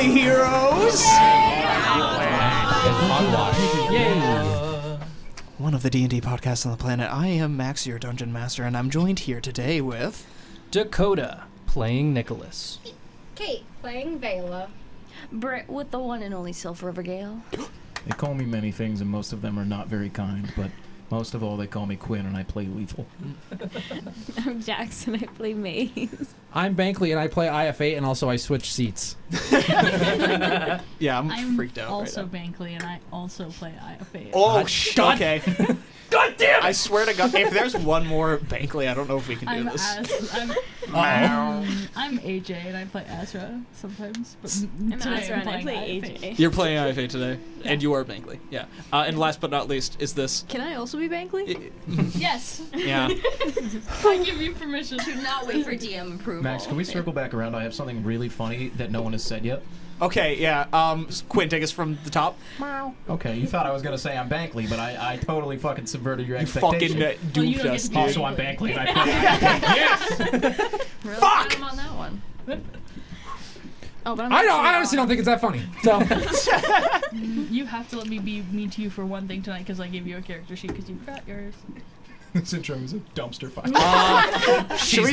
the heroes! Hogwash. Yay! One of the D&D podcasts on the planet. I am Max, your dungeon master, and I'm joined here today with... Dakota, playing Nykkolas. Kate, playing Vela. Britt with the one and only Sylph Rivergale. They call me many things, and most of them are not very kind, but most of all, they call me Quinn, and I play lethal. I'm Jackson, I play Maex. I'm Bankley, and I play IF8, and also I switch seats. Yeah, I'm freaked out I'm also right now. Bankley, and I also play IFA. Oh, God. okay. God damn it! I swear to God, if there's one more Bankley, I don't know if we can do this. I'm AJ, and I play Azra sometimes. But I'm today Azra, and I play IFA. AJ. You're playing IFA today, and you are Bankley. Yeah. And last but not least is this. Can I also be Bankley? Yes. Yeah. I give you permission. Do not wait for DM approval. Max, can we circle back around? I have something really funny that no one has said yet. Okay, yeah. Quinn, take us from the top. Okay, you thought I was going to say I'm Bankley, but I totally fucking subverted your You fucking expectation. duped don't us, get dude. Also, I'm Bankley, and I play Yes! Really Fuck! got him on that one. Oh, but I'm I honestly don't think it's that funny. So You have to let me be mean to you for one thing tonight because I gave you a character sheet because you forgot yours. This intro is a dumpster fire. Should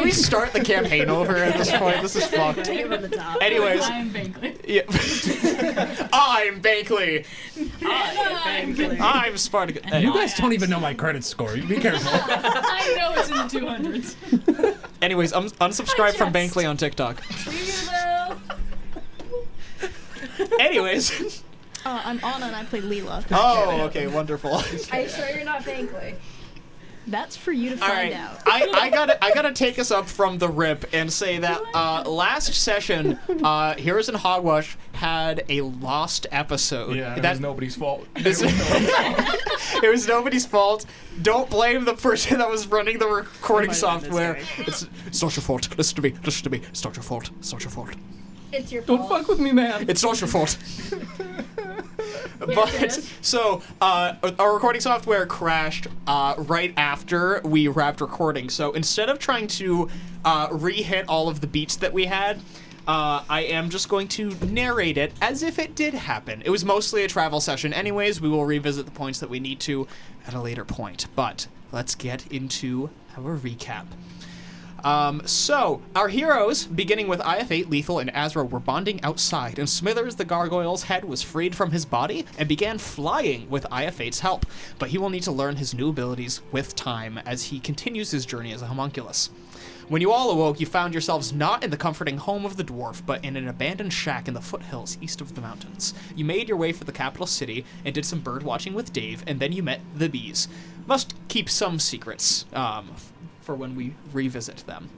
we start the campaign over at this point? This is fucked. Anyways. I'm Bankley. Yeah. I'm Bankley. I'm Spartacus. you guys don't even know my credit score. You be careful. I know it's in the 200s. Anyways, unsubscribe from Bankley on TikTok. Anyways. I'm Anna, and I play Leela. Oh, okay, wonderful. Are you sure you're not Bankley? That's for you to All find right, out. I gotta take us up from the rip and say that last session, Heroes and Hogwash had a lost episode. Yeah, it that was nobody's fault. it was nobody's fault. Don't blame the person that was running the recording software. It's not your fault. Listen to me. It's not your fault. It's not your fault. It's your fault. Don't fuck with me, man. It's not your fault. But so our recording software crashed right after we wrapped recording. So instead of trying to re-hit all of the beats that we had, I am just going to narrate it as if it did happen. It was mostly a travel session anyways. We will revisit the points that we need to at a later point. But let's get into our recap. So, our heroes, beginning with IF8, Lethal, and Azra, were bonding outside, and Smithers the Gargoyle's head was freed from his body and began flying with IF8's help, but he will need to learn his new abilities with time as he continues his journey as a homunculus. When you all awoke, you found yourselves not in the comforting home of the dwarf, but in an abandoned shack in the foothills east of the mountains. You made your way for the capital city and did some bird watching with Dave, and then you met the bees. Must keep some secrets, for when we revisit them.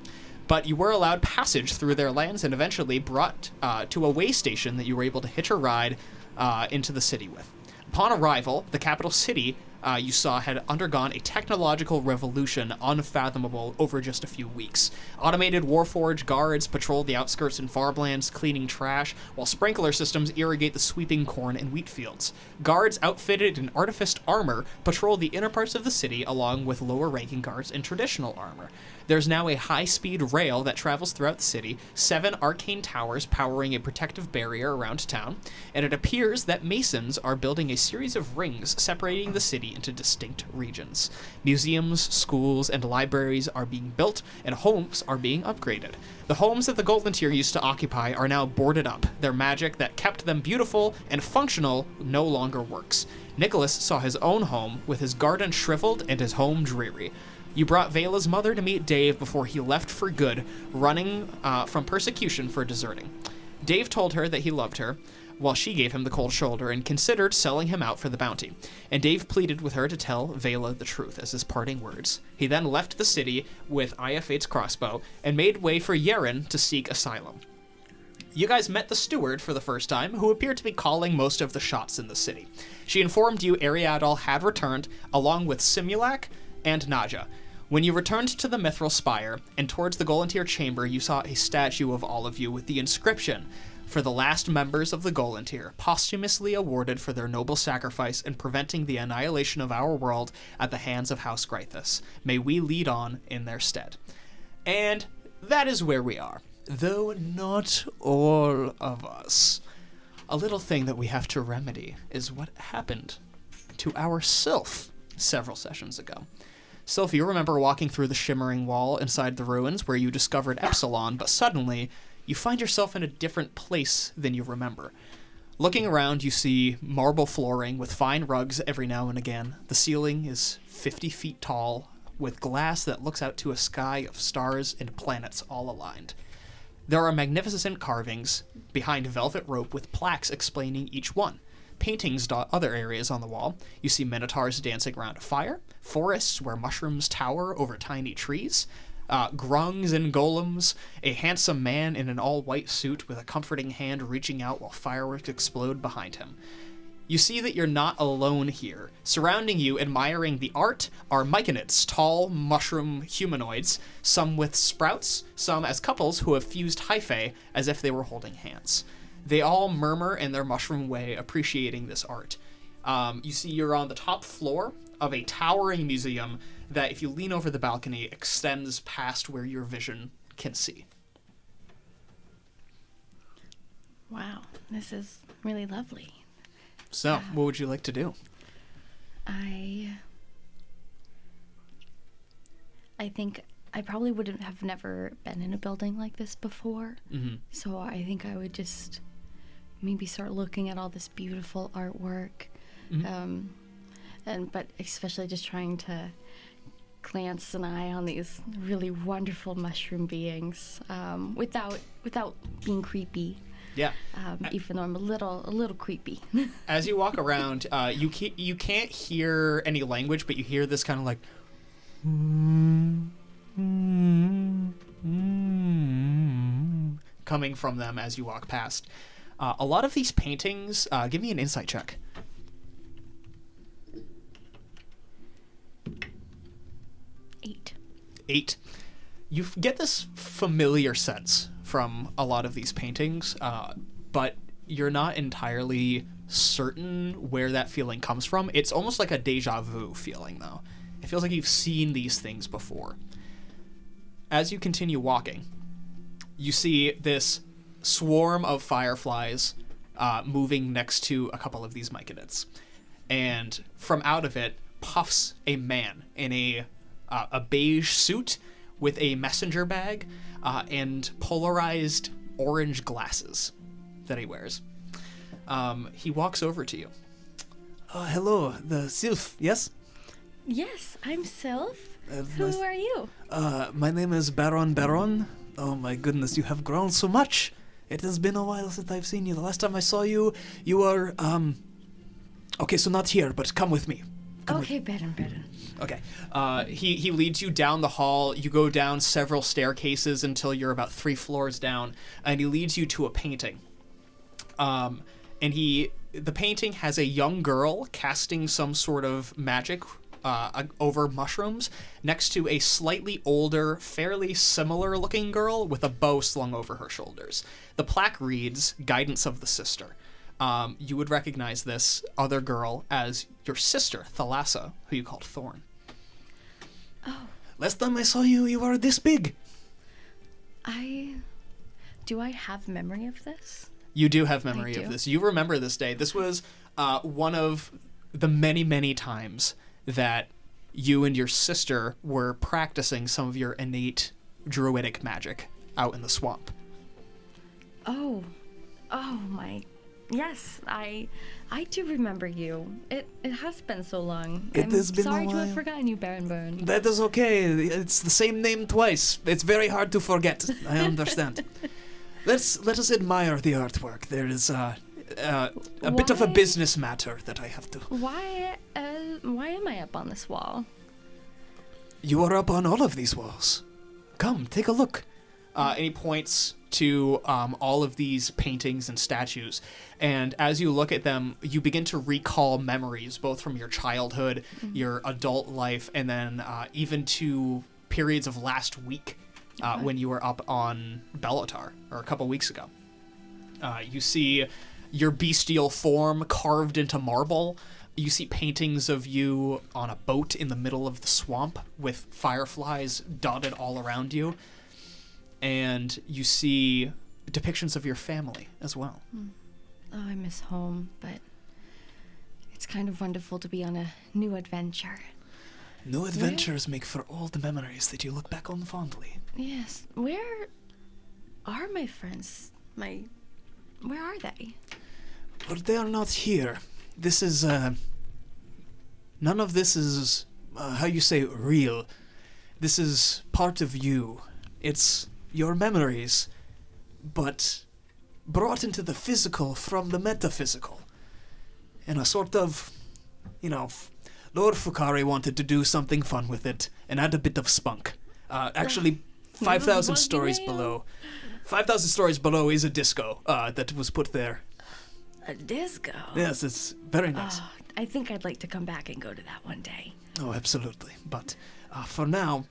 But you were allowed passage through their lands and eventually brought to a way station that you were able to hitch a ride into the city with. Upon arrival, the capital city you saw had undergone a technological revolution unfathomable over just a few weeks. Automated Warforged guards patrol the outskirts and farmlands, cleaning trash, while sprinkler systems irrigate the sweeping corn and wheat fields. Guards outfitted in artificed armor patrol the inner parts of the city along with lower-ranking guards in traditional armor. There's now a high-speed rail that travels throughout the city, 7 arcane towers powering a protective barrier around town, and it appears that masons are building a series of rings separating the city into distinct regions. Museums, schools, and libraries are being built, and homes are being upgraded. The homes that the Golden Tier used to occupy are now boarded up. Their magic that kept them beautiful and functional no longer works. Nykkolas saw his own home, with his garden shriveled and his home dreary. You brought Vela's mother to meet Dave before he left for good, running from persecution for deserting. Dave told her that he loved her, while she gave him the cold shoulder and considered selling him out for the bounty. And Dave pleaded with her to tell Vela the truth as his parting words. He then left the city with IF8's crossbow and made way for Yeren to seek asylum. You guys met the steward for the first time, who appeared to be calling most of the shots in the city. She informed you Ariadol had returned, along with Simulac and Naja. When you returned to the Mithril Spire and towards the Golantir chamber, you saw a statue of all of you with the inscription, "For the last members of the Golantir, posthumously awarded for their noble sacrifice in preventing the annihilation of our world at the hands of House Grythus. May we lead on in their stead." And that is where we are. though not all of us. A little thing that we have to remedy is what happened to our Sylph several sessions ago. Sylph, you remember walking through the shimmering wall inside the ruins where you discovered Epsilon, but suddenly you find yourself in a different place than you remember. Looking around, you see marble flooring with fine rugs every now and again. The ceiling is 50 feet tall, with glass that looks out to a sky of stars and planets all aligned. There are magnificent carvings behind velvet rope with plaques explaining each one. Paintings dot other areas on the wall. You see minotaurs dancing around a fire, forests where mushrooms tower over tiny trees, grungs and golems, a handsome man in an all-white suit with a comforting hand reaching out while fireworks explode behind him. You see that you're not alone here. Surrounding you, admiring the art, are myconids, tall mushroom humanoids, some with sprouts, some as couples who have fused hyphae as if they were holding hands. They all murmur in their mushroom way, appreciating this art. You see you're on the top floor of a towering museum that, if you lean over the balcony, extends past where your vision can see. Wow, this is really lovely. So, what would you like to do? I think I probably wouldn't have never been in a building like this before. Mm-hmm. So I think I would just maybe start looking at all this beautiful artwork. Mm-hmm. But especially just trying to glance an eye on these really wonderful mushroom beings without being creepy. Yeah. Even though I'm a little creepy. As you walk around, you can't hear any language, but you hear this kind of like coming from them as you walk past. A lot of these paintings, give me an insight check. 8. You get this familiar sense from a lot of these paintings, but you're not entirely certain where that feeling comes from. It's almost like a deja vu feeling, though. It feels like you've seen these things before. As you continue walking, you see this swarm of fireflies moving next to a couple of these myconids. And from out of it puffs a man in a beige suit with a messenger bag and polarized orange glasses that he wears. He walks over to you. Hello, the Sylph, yes? Yes, I'm Sylph. nice. Who are you? My name is Baron. Oh my goodness, you have grown so much. It has been a while since I've seen you. The last time I saw you, you were, okay, so not here, but come with me. Okay, Baron. Okay. He leads you down the hall. You go down several staircases until you're about 3 floors down, and he leads you to a painting. The painting has a young girl casting some sort of magic over mushrooms next to a slightly older, fairly similar looking girl with a bow slung over her shoulders. The plaque reads, Guidance of the Sister. You would recognize this other girl as your sister, Thalassa, who you called Thorn. Oh. Last time I saw you, you were this big. Do I have memory of this? You do have memory I of do. this. You remember this day. This was one of the many, many times that you and your sister were practicing some of your innate druidic magic out in the swamp. Oh my. Yes, I do remember you. It has been so long. It I'm has been a sorry to while. have forgotten you, Baron Byrne. That is okay. It's the same name twice. It's very hard to forget. I understand. Let us admire the artwork. There is a bit of a Why- business matter that I have to. Why am I up on this wall? You are up on all of these walls. Come, take a look. And he points to all of these paintings and statues. And as you look at them, you begin to recall memories, both from your childhood, your adult life, and then even to periods of last week when you were up on Bellatar, or a couple weeks ago. You see your bestial form carved into marble. You see paintings of you on a boat in the middle of the swamp with fireflies dotted all around you. and you see depictions of your family as well. Oh, I miss home, but it's kind of wonderful to be on a new adventure. New adventures make for old memories that you look back on fondly. Yes. Where are my friends? Where are they? But they are not here. This is, none of this is, how you say, real. This is part of you. It's your memories, but brought into the physical from the metaphysical. In a sort of, Lord Fukari wanted to do something fun with it and add a bit of spunk. Actually, 5,000 stories below. 5,000 stories below is a disco that was put there. A disco? Yes, it's very nice. Oh, I think I'd like to come back and go to that one day. Oh, absolutely. But for now,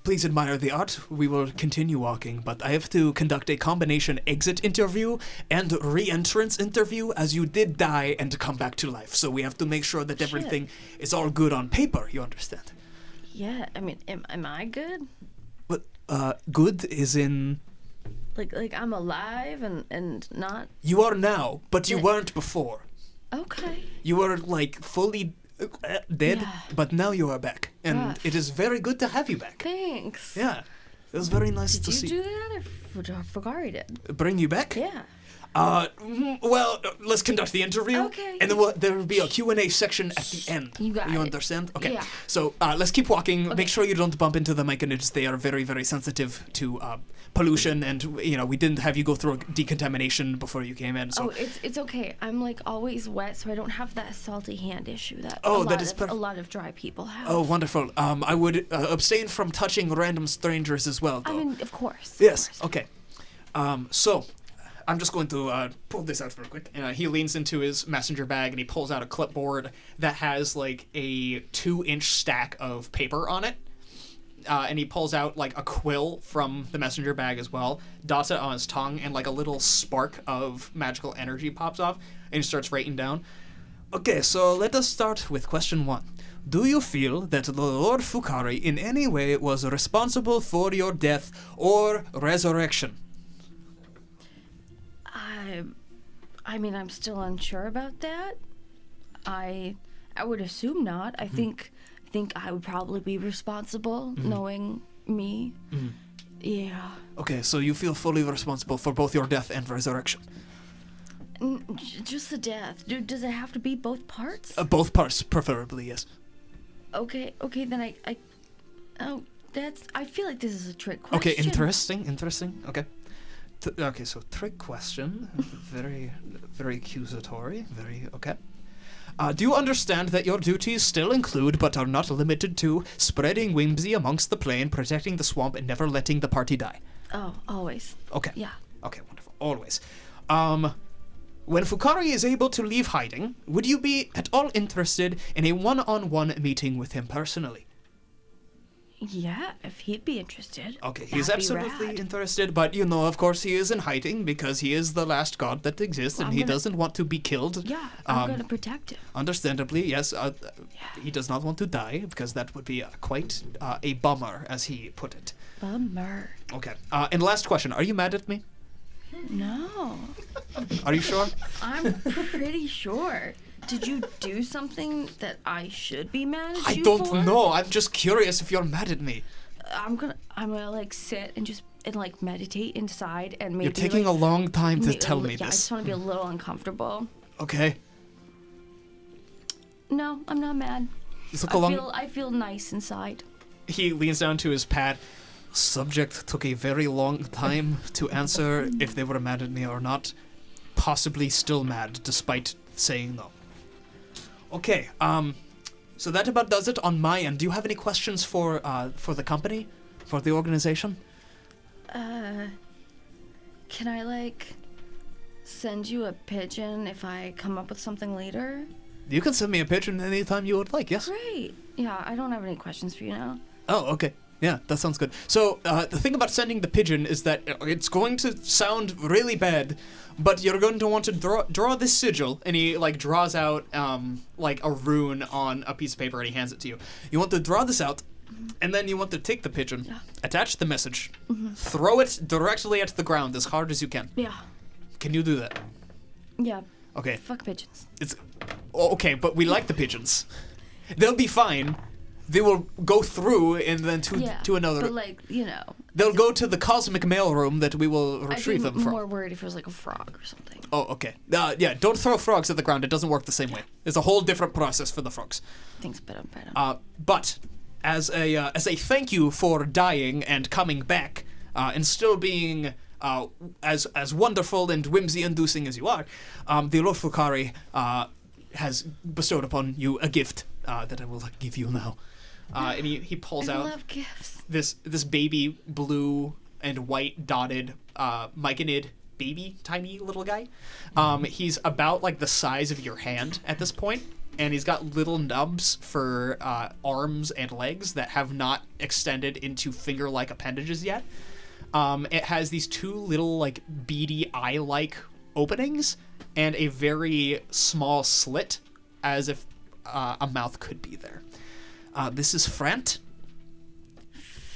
please admire the art. We will continue walking, but I have to conduct a combination exit interview and re-entrance interview, as you did die and come back to life. So we have to make sure that everything is all good on paper, you understand? Yeah, I mean, am I good? But good is in... Like I'm alive and not... You are now, but you weren't before. Okay. You were, fully dead, Yeah. but now you are back. And Rough. it is very good to have you back. Thanks. Yeah. It was very nice Did to you see. do that or Fugari did? Bring you back? Yeah. Let's conduct the interview. Okay. And then there will be a Q&A section at the end. You got it. understand? Okay. Yeah. So let's keep walking. Okay. Make sure you don't bump into the mechanics. They are very, very sensitive to pollution, and we didn't have you go through decontamination before you came in. So It's okay. I'm always wet, so I don't have that salty hand issue that a lot of dry people have. Oh, wonderful. I would abstain from touching random strangers as well, though. I mean, of course. Yes. Of course. Okay. So, I'm just going to pull this out real quick. He leans into his messenger bag and he pulls out a clipboard that has a 2-inch stack of paper on it. And he pulls out a quill from the messenger bag as well, dots it on his tongue, and a little spark of magical energy pops off, and he starts writing down. Okay, so let us start with question 1. Do you feel that the Lord Fukari in any way was responsible for your death or resurrection? I mean, I'm still unsure about that. I would assume not. I think I would probably be responsible, knowing me. Yeah. Okay, so you feel fully responsible for both your death and resurrection? Just the death. Does it have to be both parts? Both parts, preferably, yes. Okay, then I feel like this is a trick question. Okay, interesting. Okay. Okay, so trick question. Very, very accusatory. Very, okay. Do you understand that your duties still include, but are not limited to, spreading whimsy amongst the plain, protecting the swamp, and never letting the party die? Oh, always. Okay. Yeah. Okay, wonderful. Always. When Fukari is able to leave hiding, would you be at all interested in a one-on-one meeting with him personally? Yeah, if he'd be interested. Okay, he's that'd be absolutely rad. interested, but of course he is in hiding because he is the last god that exists, and he doesn't want to be killed. Yeah, I'm gonna protect him. Understandably, yes. He does not want to die because that would be quite a bummer, as he put it. Bummer. Okay. And last question: are you mad at me? No. Are you sure? I'm pretty sure. Did you do something that I should be mad at I you don't for? know. I'm just curious if you're mad at me. I'm gonna sit and meditate inside and maybe You're taking a long time to maybe tell me I this. just want to be a little uncomfortable. Okay. No, I'm not mad. This took a long. I feel nice inside. He leans down to his pad. Subject took a very long time to answer if they were mad at me or not. Possibly still mad, despite saying no. Okay, so that about does it on my end. Do you have any questions for the company? For the organization? Can I send you a pigeon if I come up with something later? You can send me a pigeon anytime you would like, yes? Great. Yeah, I don't have any questions for you now. Oh, okay. Yeah, that sounds good. So, the thing about sending the pigeon is that it's going to sound really bad, but you're going to want to draw this sigil, and he, draws out, a rune on a piece of paper, and he hands it to you. You want to draw this out, And then you want to take the pigeon, Yeah. attach the message, throw it directly at the ground as hard as you can. Yeah. Can you do that? Yeah. Okay. Fuck pigeons. It's okay, but we like the pigeons. They'll be fine. They will go through and then to another. But like, you know. They'll go to the cosmic mailroom that we will I'd retrieve be them from. more worried if it was like a frog or something. Oh, okay. Yeah, don't throw frogs at the ground. It doesn't work the same way. It's a whole different process for the frogs. Thanks, but I'm But as a thank you for dying and coming back, and still being as wonderful and whimsy-inducing as you are, the Lord Fukari has bestowed upon you a gift that I will give you now. And he pulls I out love gifts. this baby blue and white dotted myconid baby, tiny little guy. He's about like the size of your hand at this point, and he's got little nubs for arms and legs that have not extended into finger-like appendages yet. It has these two little like beady eye-like openings and a very small slit, as if a mouth could be there. This is Frant.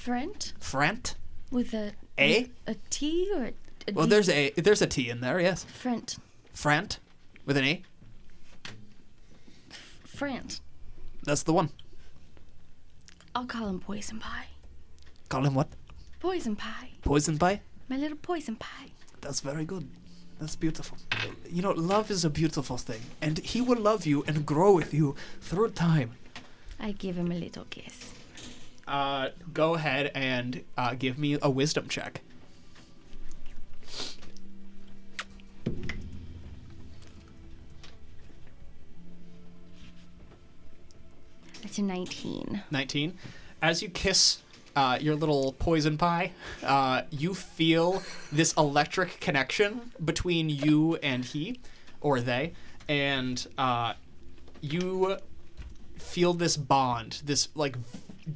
Frant. With a A? a T or a Well, D? there's a T in there, yes. Frant. Frant with an A. Frant. That's the one. I'll call him Poison Pie. Call him what? Poison Pie. Poison pie? My little Poison Pie. That's very good. That's beautiful. You know, love is a beautiful thing, and he will love you and grow with you through time. I give him a little kiss. Go ahead and give me a wisdom check. That's a 19. 19. As you kiss your little poison pie, you feel this electric connection between you and he, or they, and you feel this bond, this like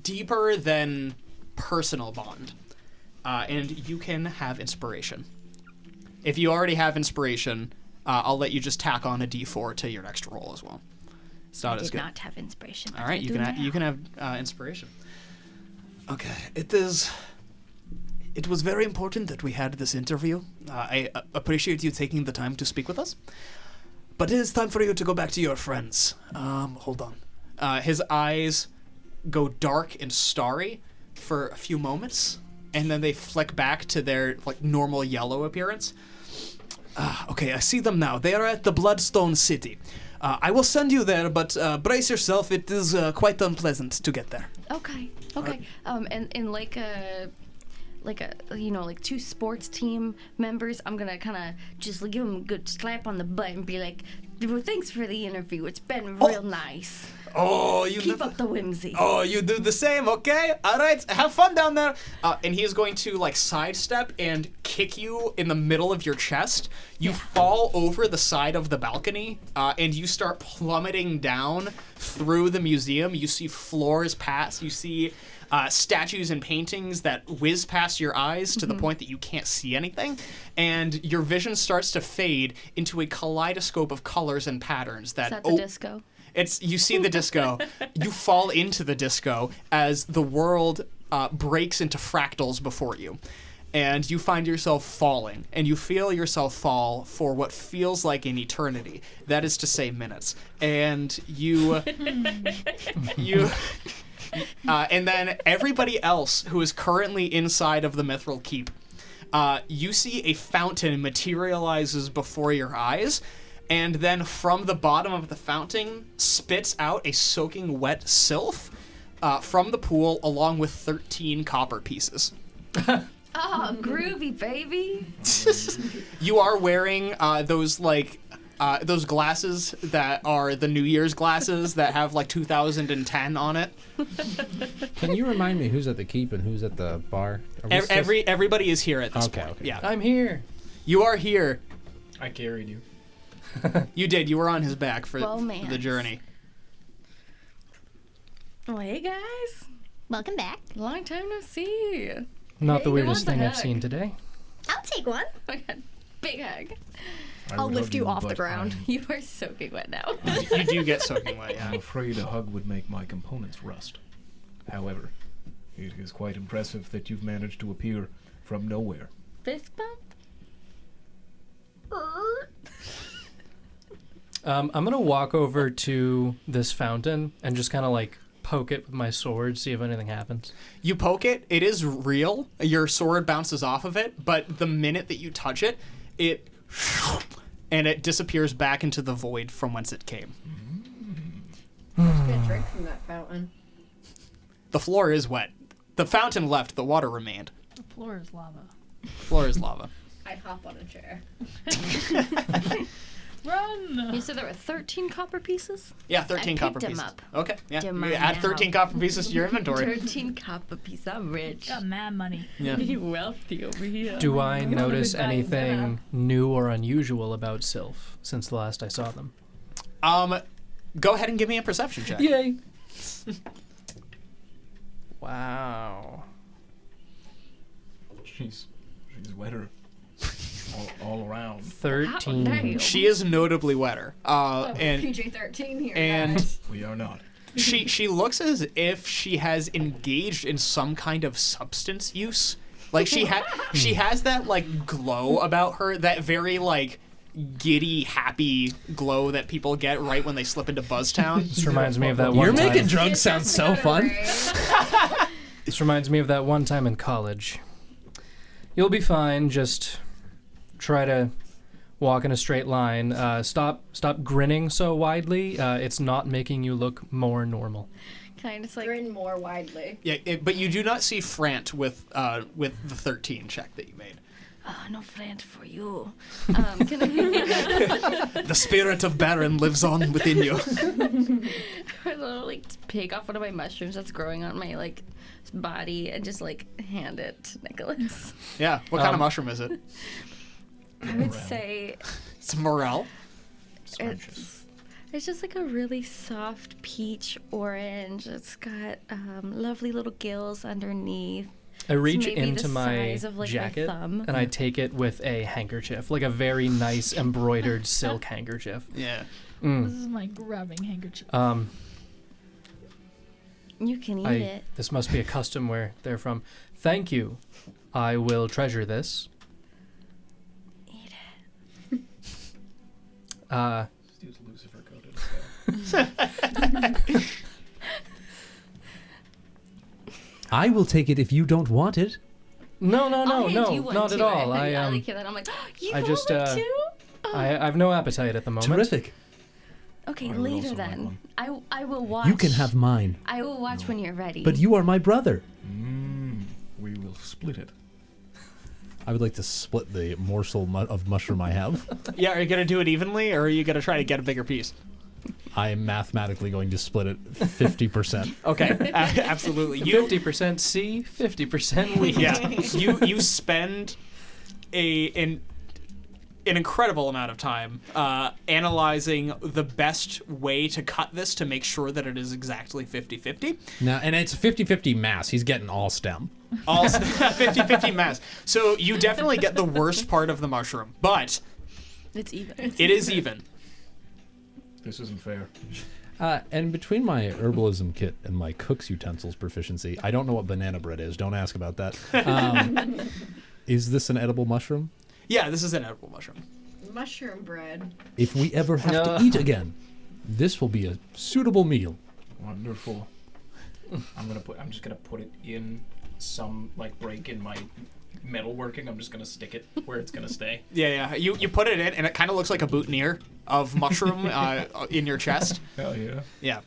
deeper than personal bond, and you can have inspiration. If you already have inspiration, I'll let you just tack on a D4 to your next roll as well. It's not I as did good. not have inspiration. All right, you can have inspiration. Okay, it was very important that we had this interview. I appreciate you taking the time to speak with us. But it is time for you to go back to your friends. Hold on. His eyes go dark and starry for a few moments, and then they flick back to their like normal yellow appearance. Okay, I see them now. They are at the Bloodstone City. I will send you there, but brace yourself. It is quite unpleasant to get there. Okay. And like two sports team members, I'm gonna kind of just give them a good slap on the butt and be like, well, thanks for the interview. It's been real nice. Oh, you Keep up the whimsy. Oh, you do the same, okay? All right, have fun down there. And he is going to like sidestep and kick you in the middle of your chest. You fall over the side of the balcony, and you start plummeting down through the museum. You see floors pass. You see statues and paintings that whiz past your eyes to the point that you can't see anything, and your vision starts to fade into a kaleidoscope of colors and patterns. Is that the disco? You see the disco. You fall into the disco as the world breaks into fractals before you. And you find yourself falling. And you feel yourself fall for what feels like an eternity. That is to say, minutes. And and then everybody else who is currently inside of the Mithril Keep, you see a fountain materializes before your eyes. And then from the bottom of the fountain spits out a soaking wet sylph from the pool along with 13 copper pieces. Oh, groovy, baby. You are wearing those glasses that are the New Year's glasses that have like 2010 on it. Can you remind me who's at the keep and who's at the bar? Everybody is here at this point. Okay. Yeah. I'm here. You are here. I carried you. You did. You were on his back for Romance. the journey. Well, hey guys, Welcome back. long time no see. Not Hey, the you weirdest want thing the I've hug? seen today. I'll take one. Oh my god, big hug. I I'll would lift hug you off the but ground. You are soaking wet now. You do get soaking wet, I'm yeah. afraid a hug would make my components rust. However, It is quite impressive that you've managed to appear from nowhere. Fist bump? I'm gonna walk over to this fountain and just kind of like poke it with my sword, see if anything happens. You poke it, it is real. Your sword bounces off of it, but the minute that you touch it, it disappears back into the void from whence it came. I'm just gonna drink from that fountain. The floor is wet. The fountain left, the water remained. The floor is lava. Floor is lava. I hop on a chair. Run! You said there were 13 copper pieces? Yeah, 13 I copper picked 'em pieces. up. Okay, yeah. Them You are add now. 13 copper pieces to your inventory. 13 copper pieces. I'm rich. Got mad money. Yeah. Wealthy over here. Do I I'm notice gonna bang that anything new or unusual about Sylph since the last I saw them? Go ahead and give me a perception check. Yay! Wow. She's wetter. All around. 13. Damn. She is notably wetter. And PJ-13 here. and guys. We are not. she looks as if she has engaged in some kind of substance use. Like she has that like glow about her, that very like giddy, happy glow that people get right when they slip into Buzztown. This reminds me of that one You're time. making drugs sound Just so to go to fun. rave. This reminds me of that one time in college. You'll be fine. Just try to walk in a straight line. Stop grinning so widely. It's not making you look more normal. Can I just like... Grin more widely. Yeah, but you do not see Frant with the 13 check that you made. Oh, no friend for you. Can I... The spirit of Baron lives on within you. I like pick off one of my mushrooms that's growing on my like body and just like hand it to Nykkolas. Yeah. What kind of mushroom is it? I would say It's morel. it's just like a really soft peach orange. It's got lovely little gills underneath. I reach maybe into the my size of, like, my jacket thumb. and I take it with a handkerchief, like a very nice embroidered silk handkerchief. Yeah. This is my grabbing handkerchief. You can eat it. This must be a custom where they're from. Thank you. I will treasure this. Eat Uh, This dude's Lucifer coded. I will take it if you don't want it. no, I'll hand you one not at too. all. I I like it. And I'm like, you I want just, one too? I have no appetite at the moment. Terrific. Okay, I would later also like then. one. I will watch. You can have mine. I will watch when you're ready. But you are my brother. We will split it. I would like to split the morsel of mushroom I have. Yeah, are you going to do it evenly, or are you going to try to get a bigger piece? I am mathematically going to split it 50%. Okay, absolutely. You 50% C, 50% we. yeah, you spend an incredible amount of time analyzing the best way to cut this to make sure that it is exactly 50-50. Now, and it's 50-50 mass. He's getting all stem. All 50-50 mass. So you definitely get the worst part of the mushroom, but it's even. it is even. This isn't fair. And between my herbalism kit and my cook's utensils proficiency, I don't know what banana bread is. Don't ask about that. Is this an edible mushroom? Yeah, this is an edible mushroom. Mushroom bread. If we ever have to eat again, this will be a suitable meal. Wonderful. I'm just gonna put it in some like break in my metalworking. I'm just gonna stick it where it's gonna stay. Yeah. You put it in, and it kind of looks like a boutonniere of mushroom in your chest. Hell yeah. Yeah.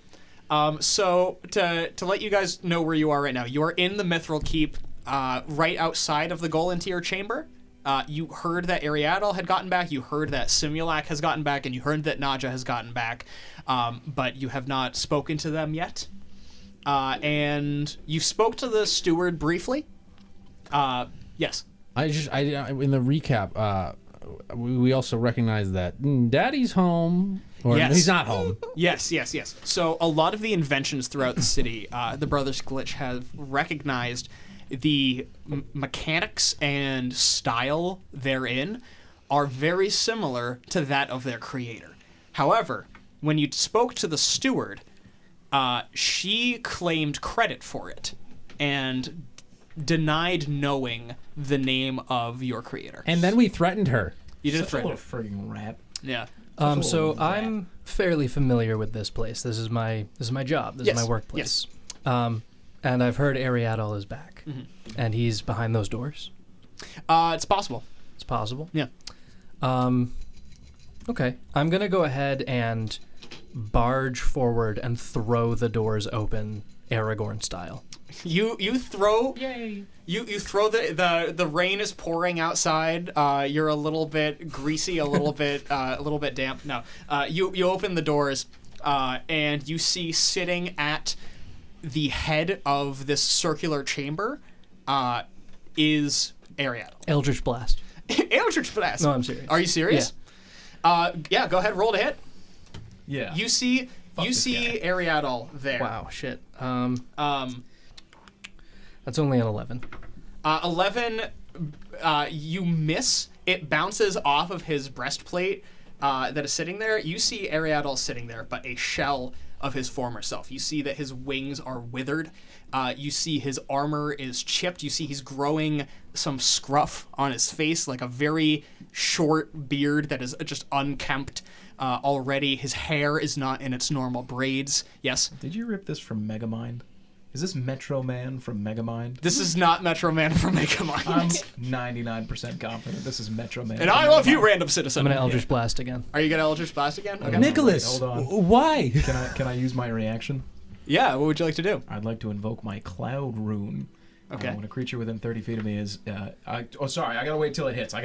So to let you guys know where you are right now, you are in the Mithril Keep, right outside of the Golantir chamber. You heard that Ariadne had gotten back. You heard that Simulac has gotten back, and you heard that Naja has gotten back. But you have not spoken to them yet. And you spoke to the steward briefly. Yes. I in the recap, we also recognize that Daddy's home, or Yes. he's not home. Yes. So a lot of the inventions throughout the city, the Brothers Glitch have recognized the mechanics and style therein are very similar to that of their creator. However, when you spoke to the steward, she claimed credit for it and denied knowing the name of your creator. And then we threatened her. You did Such a threaten little her. frigging rat. Yeah. So I'm fairly familiar with this place. This is my job. This Yes. is my workplace. And I've heard Ariadol is back, and he's behind those doors. It's possible. It's possible. Yeah. Okay. I'm gonna go ahead and barge forward and throw the doors open, Aragorn style. You throw. Yay. You throw the rain is pouring outside. You're a little bit greasy, a little bit damp. No. You open the doors, and you see sitting at the head of this circular chamber, is Ariadol. Eldritch Blast. Eldritch Blast. No, I'm serious. Are you serious? Yeah. Go ahead. Roll to hit. Yeah. You see this guy. Ariadol there. Wow. Shit. That's only an 11. 11. You miss. It bounces off of his breastplate that is sitting there. You see Ariadol sitting there, but a shell of his former self. You see that his wings are withered. You see his armor is chipped. You see he's growing some scruff on his face, like a very short beard that is just unkempt already. His hair is not in its normal braids. Yes? Did you rip this from Megamind? Is this Metro Man from Megamind? This is not Metro Man from Megamind. I'm 99% confident this is Metro Man. And from I love you, Megamind. random citizen. I'm gonna Eldritch Blast again. Are you gonna Eldritch Blast again? Okay. Nykkolas, hold on. why? Can I use my reaction? Yeah, what would you like to do? I'd like to invoke my Cloud Rune. Okay. When a creature within 30 feet of me is... sorry, I gotta wait till it hits.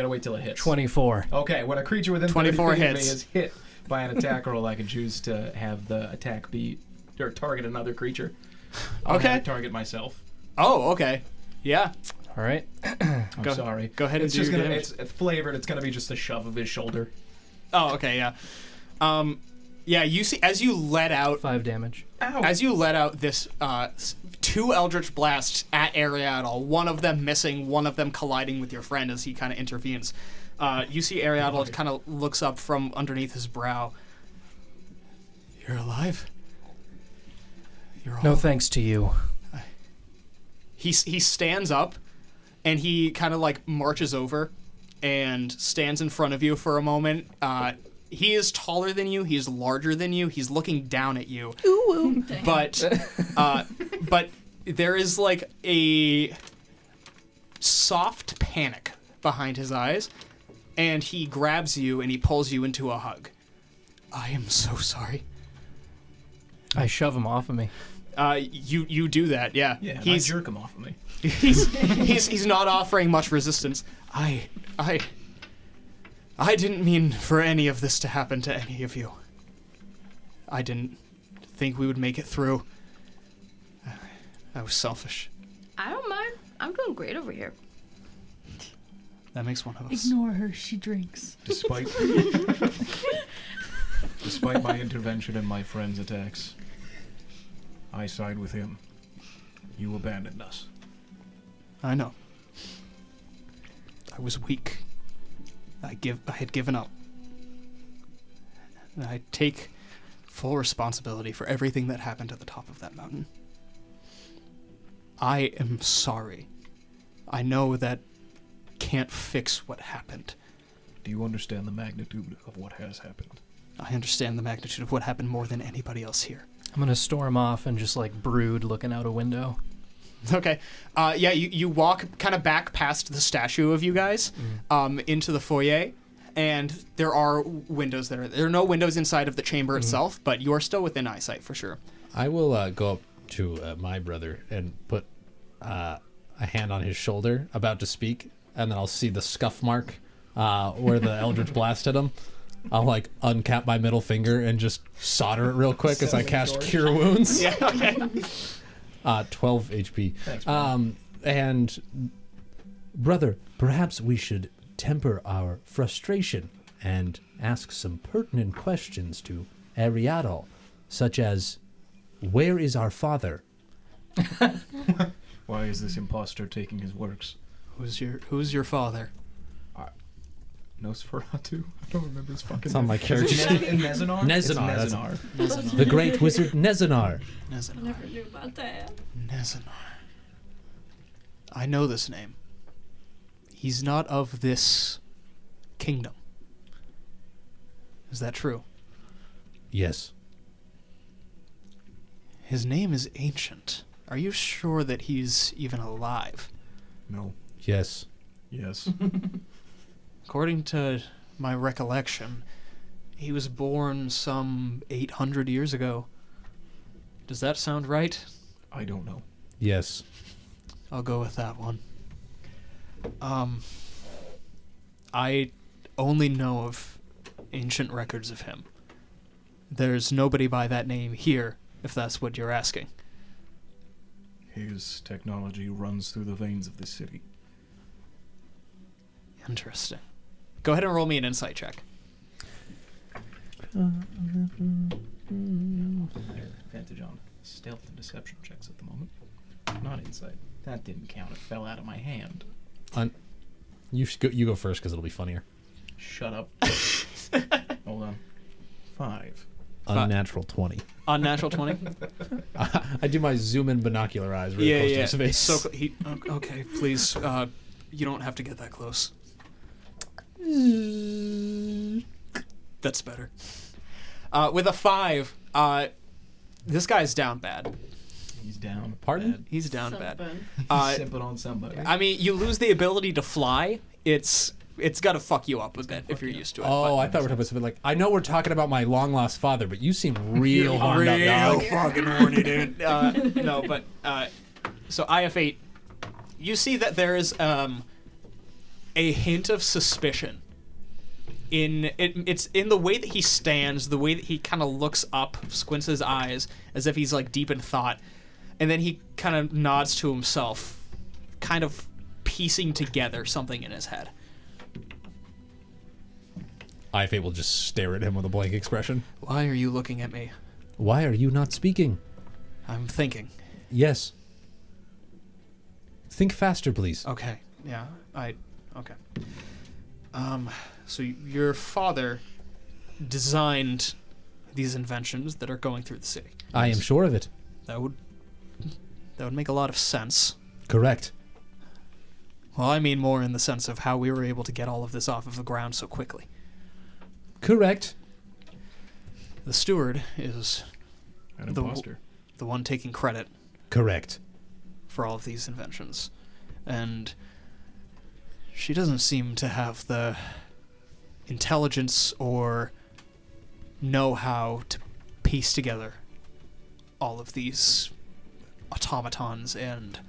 24. Okay, when a creature within 24 30 feet of me hits. is hit by an attack roll, I can choose to have the attack be... or target another creature. I'll Okay. have it target myself. Oh, okay. Yeah. All right. I'm sorry. Go ahead and It's do just your gonna... damage. It's flavored. It's gonna be just a shove of his shoulder. Oh, okay, yeah. Yeah, you see, as you let out 5 damage. Ow! As you let out this 2 Eldritch Blasts at Ariadol, one of them missing, one of them colliding with your friend as he kind of intervenes, you see Ariadol kind of looks up from underneath his brow. You're alive? You're all... No thanks to you. He stands up, and he kind of like marches over and stands in front of you for a moment. He is taller than you. He is larger than you. He's looking down at you. Ooh. But there is like a soft panic behind his eyes, and he grabs you and he pulls you into a hug. I am so sorry. I shove him off of me. You do that, yeah. Yeah, He's jerk him off of me. he's not offering much resistance. I didn't mean for any of this to happen to any of you. I didn't think we would make it through. I was selfish. I don't mind. I'm doing great over here. That makes one of us. Ignore her. She drinks. Despite my intervention and my friend's attacks, I side with him. You abandoned us. I know. I was weak. I had given up. And I take full responsibility for everything that happened at the top of that mountain. I am sorry. I know that can't fix what happened. Do you understand the magnitude of what has happened? I understand the magnitude of what happened more than anybody else here. I'm gonna storm off and just like brood looking out a window. Okay. Yeah, you walk kind of back past the statue of you guys into the foyer, and there are windows there. There are no windows inside of the chamber itself, but you are still within eyesight for sure. I will go up to my brother and put a hand on his shoulder, about to speak, and then I'll see the scuff mark where the Eldritch Blast hit him. I'll like uncap my middle finger and just solder it real quick as I cast Cure Wounds. Yeah, okay. 12 HP. Thanks, man. And brother, perhaps we should temper our frustration and ask some pertinent questions to Ariadol, such as, where is our father? Why is this imposter taking his works? Who's your father? Nosferatu? I don't remember his fucking It's on name. my character Is it sheet. Nezanar? Nezanar, It's that's- Nezanar. The great wizard Nezanar. I never knew about that. Nezanar. I know this name. He's not of this kingdom. Is that true? Yes. His name is Ancient. Are you sure that he's even alive? No. Yes. Yes. According to my recollection, he was born some 800 years ago. Does that sound right? I don't know. Yes. I'll go with that one. I only know of ancient records of him. There's nobody by that name here, if that's what you're asking. His technology runs through the veins of this city. Interesting. Go ahead and roll me an insight check. Advantage on stealth and deception checks at the moment. Not insight. That didn't count. It fell out of my hand. You go first because it'll be funnier. Shut up. Hold on. 5. Unnatural 20. Unnatural 20? I do my zoom in binocular eyes really close to his face. So okay, please. You don't have to get that close. That's better. With a 5, this guy's down bad. He's down. Pardon? Bad. He's down bad. He's sipping on somebody. I mean, you lose the ability to fly. It's got to fuck you up a bit if you're used to it. Oh, but I thought we were talking about something like, I know we're talking about my long lost father, but you seem real horned up, dog. fucking horny, dude. No, but so IF8, you see that there is a hint of suspicion in it. It's in the way that he stands, the way that he kind of looks up, squints his eyes as if he's like deep in thought, and then he kind of nods to himself, kind of piecing together something in his head. IF8 will just stare at him with a blank expression. Why are you looking at me? Why are you not speaking? I'm thinking. Yes. Think faster, please. Okay. Yeah. Okay. So your father designed these inventions that are going through the city. I am sure of it. That would make a lot of sense. Correct. Well, I mean more in the sense of how we were able to get all of this off of the ground so quickly. Correct. The steward is An the imposter. the one taking credit Correct. for all of these inventions. And she doesn't seem to have the intelligence or know-how to piece together all of these automatons and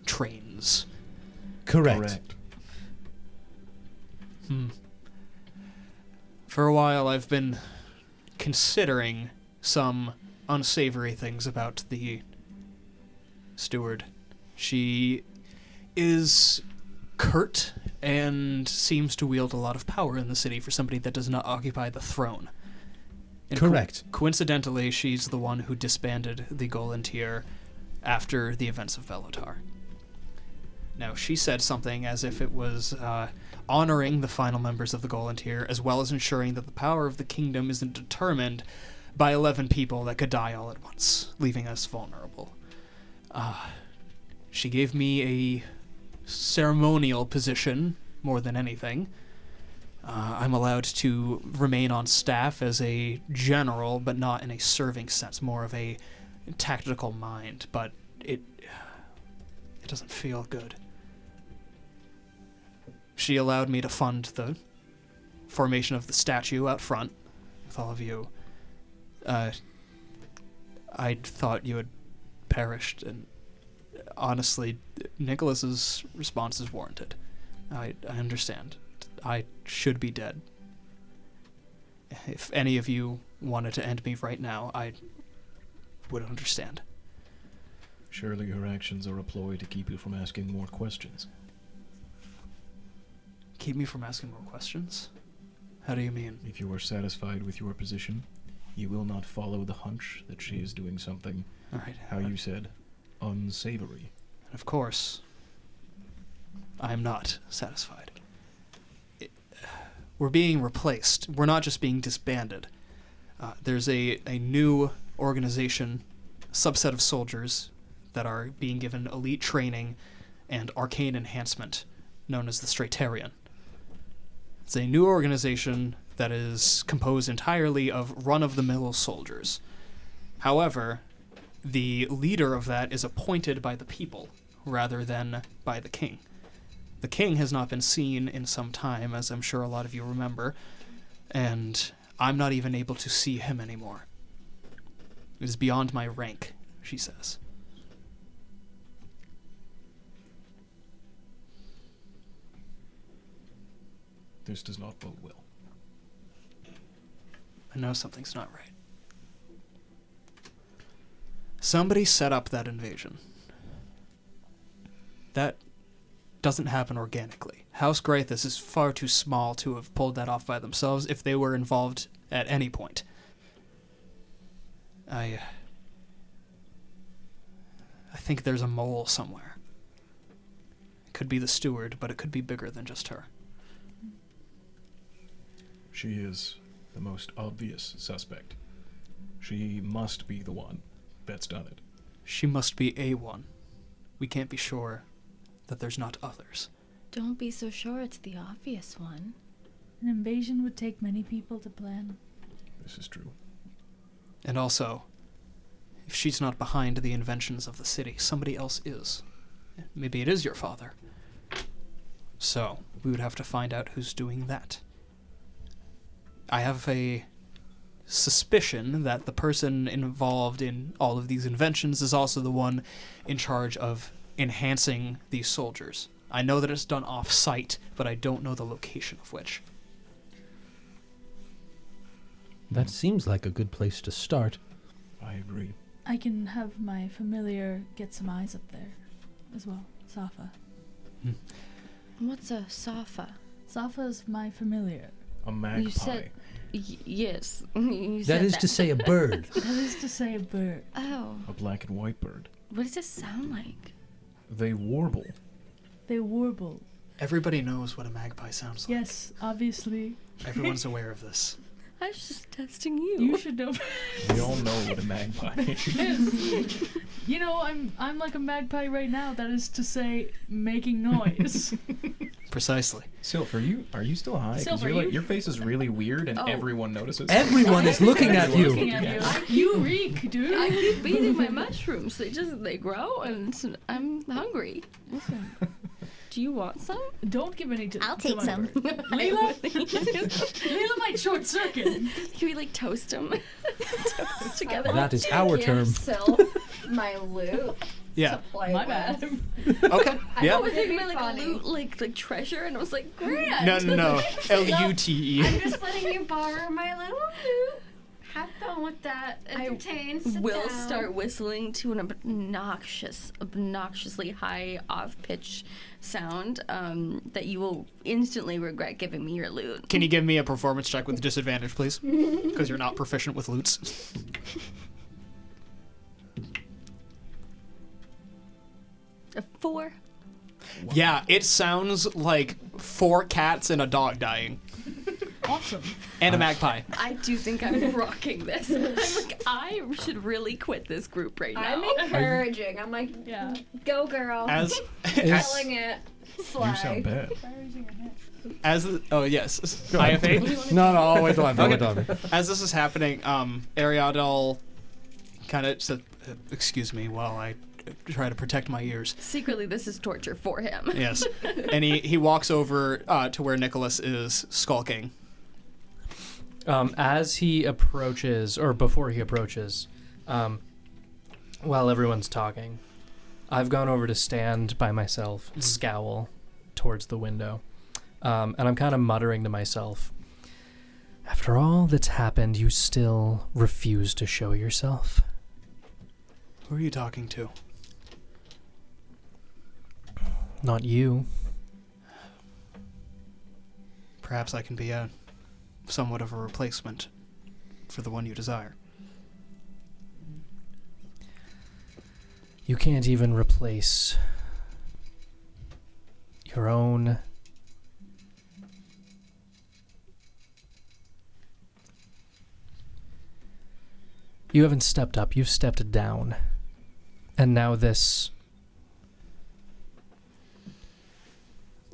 trains. Correct. For a while, I've been considering some unsavory things about the steward. She is curt and seems to wield a lot of power in the city for somebody that does not occupy the throne. And Correct. Coincidentally, she's the one who disbanded the Golantir after the events of Belotar. Now, she said something as if it was honoring the final members of the Golantir, as well as ensuring that the power of the kingdom isn't determined by 11 people that could die all at once, leaving us vulnerable. She gave me a ceremonial position more than anything. I'm allowed to remain on staff as a general, but not in a serving sense, more of a tactical mind, but it doesn't feel good. She allowed me to fund the formation of the statue out front with all of you. I thought you had perished, and honestly, Nykkolas's response is warranted. I understand. I should be dead. If any of you wanted to end me right now, I would understand. Surely her actions are a ploy to keep you from asking more questions. Keep me from asking more questions? How do you mean? If you are satisfied with your position, you will not follow the hunch that she is doing something, All right. how you said, unsavory. Of course, I am not satisfied. We're being replaced. We're not just being disbanded. There's a new organization, subset of soldiers that are being given elite training and arcane enhancement known as the Straitarian. It's a new organization that is composed entirely of run-of-the-mill soldiers. However, the leader of that is appointed by the people rather than by the king. The king has not been seen in some time, as I'm sure a lot of you remember, and I'm not even able to see him anymore. It is beyond my rank, she says. This does not bode well. I know something's not right. Somebody set up that invasion. That doesn't happen organically. House Grathus is far too small to have pulled that off by themselves if they were involved at any point. I think there's a mole somewhere. It could be the steward, but it could be bigger than just her. She is the most obvious suspect. She must be the one that's done it. She must be a one. We can't be sure that there's not others. Don't be so sure it's the obvious one. An invasion would take many people to plan. This is true. And also, if she's not behind the inventions of the city, somebody else is. Maybe it is your father. So, we would have to find out who's doing that. I have a suspicion that the person involved in all of these inventions is also the one in charge of enhancing these soldiers. I know that it's done off-site, but I don't know the location of which. That seems like a good place to start. I agree. I can have my familiar get some eyes up there as well. Safa. What's a Safa? Safa is my familiar. A magpie. You said yes. You That said is to say a bird. That is to say a bird. Oh, A black and white bird. what does this sound like? They warble. They warble. Everybody knows what a magpie sounds like. Yes, obviously. Everyone's aware of this. I was just testing you. You should know. We all know what a magpie is. You know, I'm like a magpie right now. That is to say, making noise. Precisely. Sylph, are you still high? Sylph, Because are you're like you- your face is really weird and Oh. everyone notices. Everyone is looking at Looking you. at you. You reek, dude. I keep eating my mushrooms. They grow, and I'm hungry. Listen, Do you want some? don't give any to. I'll to take my some. bird. Layla, Layla might short circuit. Can we like toast them toast together? That is our Give term. Sylph my loot Yeah. to play My with. bad. Okay. I Yeah. know I think my It'd be like funny. loot, like treasure, and I was like, grand. No. L-U-T-E. I'm just letting you borrow my little loot. Have fun with that. Entertain. Sit Will down. start whistling to an obnoxiously high off-pitch sound that you will instantly regret giving me your loot. Can you give me a performance check with disadvantage, please? Because you're not proficient with loots. A 4. Yeah, it sounds like 4 cats and a dog dying. Awesome. And a magpie. I do think I'm rocking this. I'm like, I should really quit this group right now. I'm encouraging. I'm like, Yeah. go girl. As Killing it. Slay. You sound bad. oh yes, IFA. No, I'll wait till I'm done. Okay. Wait till I'm done. As this is happening, Ariadne kind of said, "Excuse me," while I try to protect my ears. Secretly, this is torture for him. Yes, and he walks over to where Nykkolas is skulking. As he approaches, or before he approaches, while everyone's talking, I've gone over to stand by myself, scowl towards the window, and I'm kind of muttering to myself, after all that's happened, you still refuse to show yourself? Who are you talking to? Not you. Perhaps I can be somewhat of a replacement for the one you desire. You can't even replace your own... You haven't stepped up, you've stepped down. And now this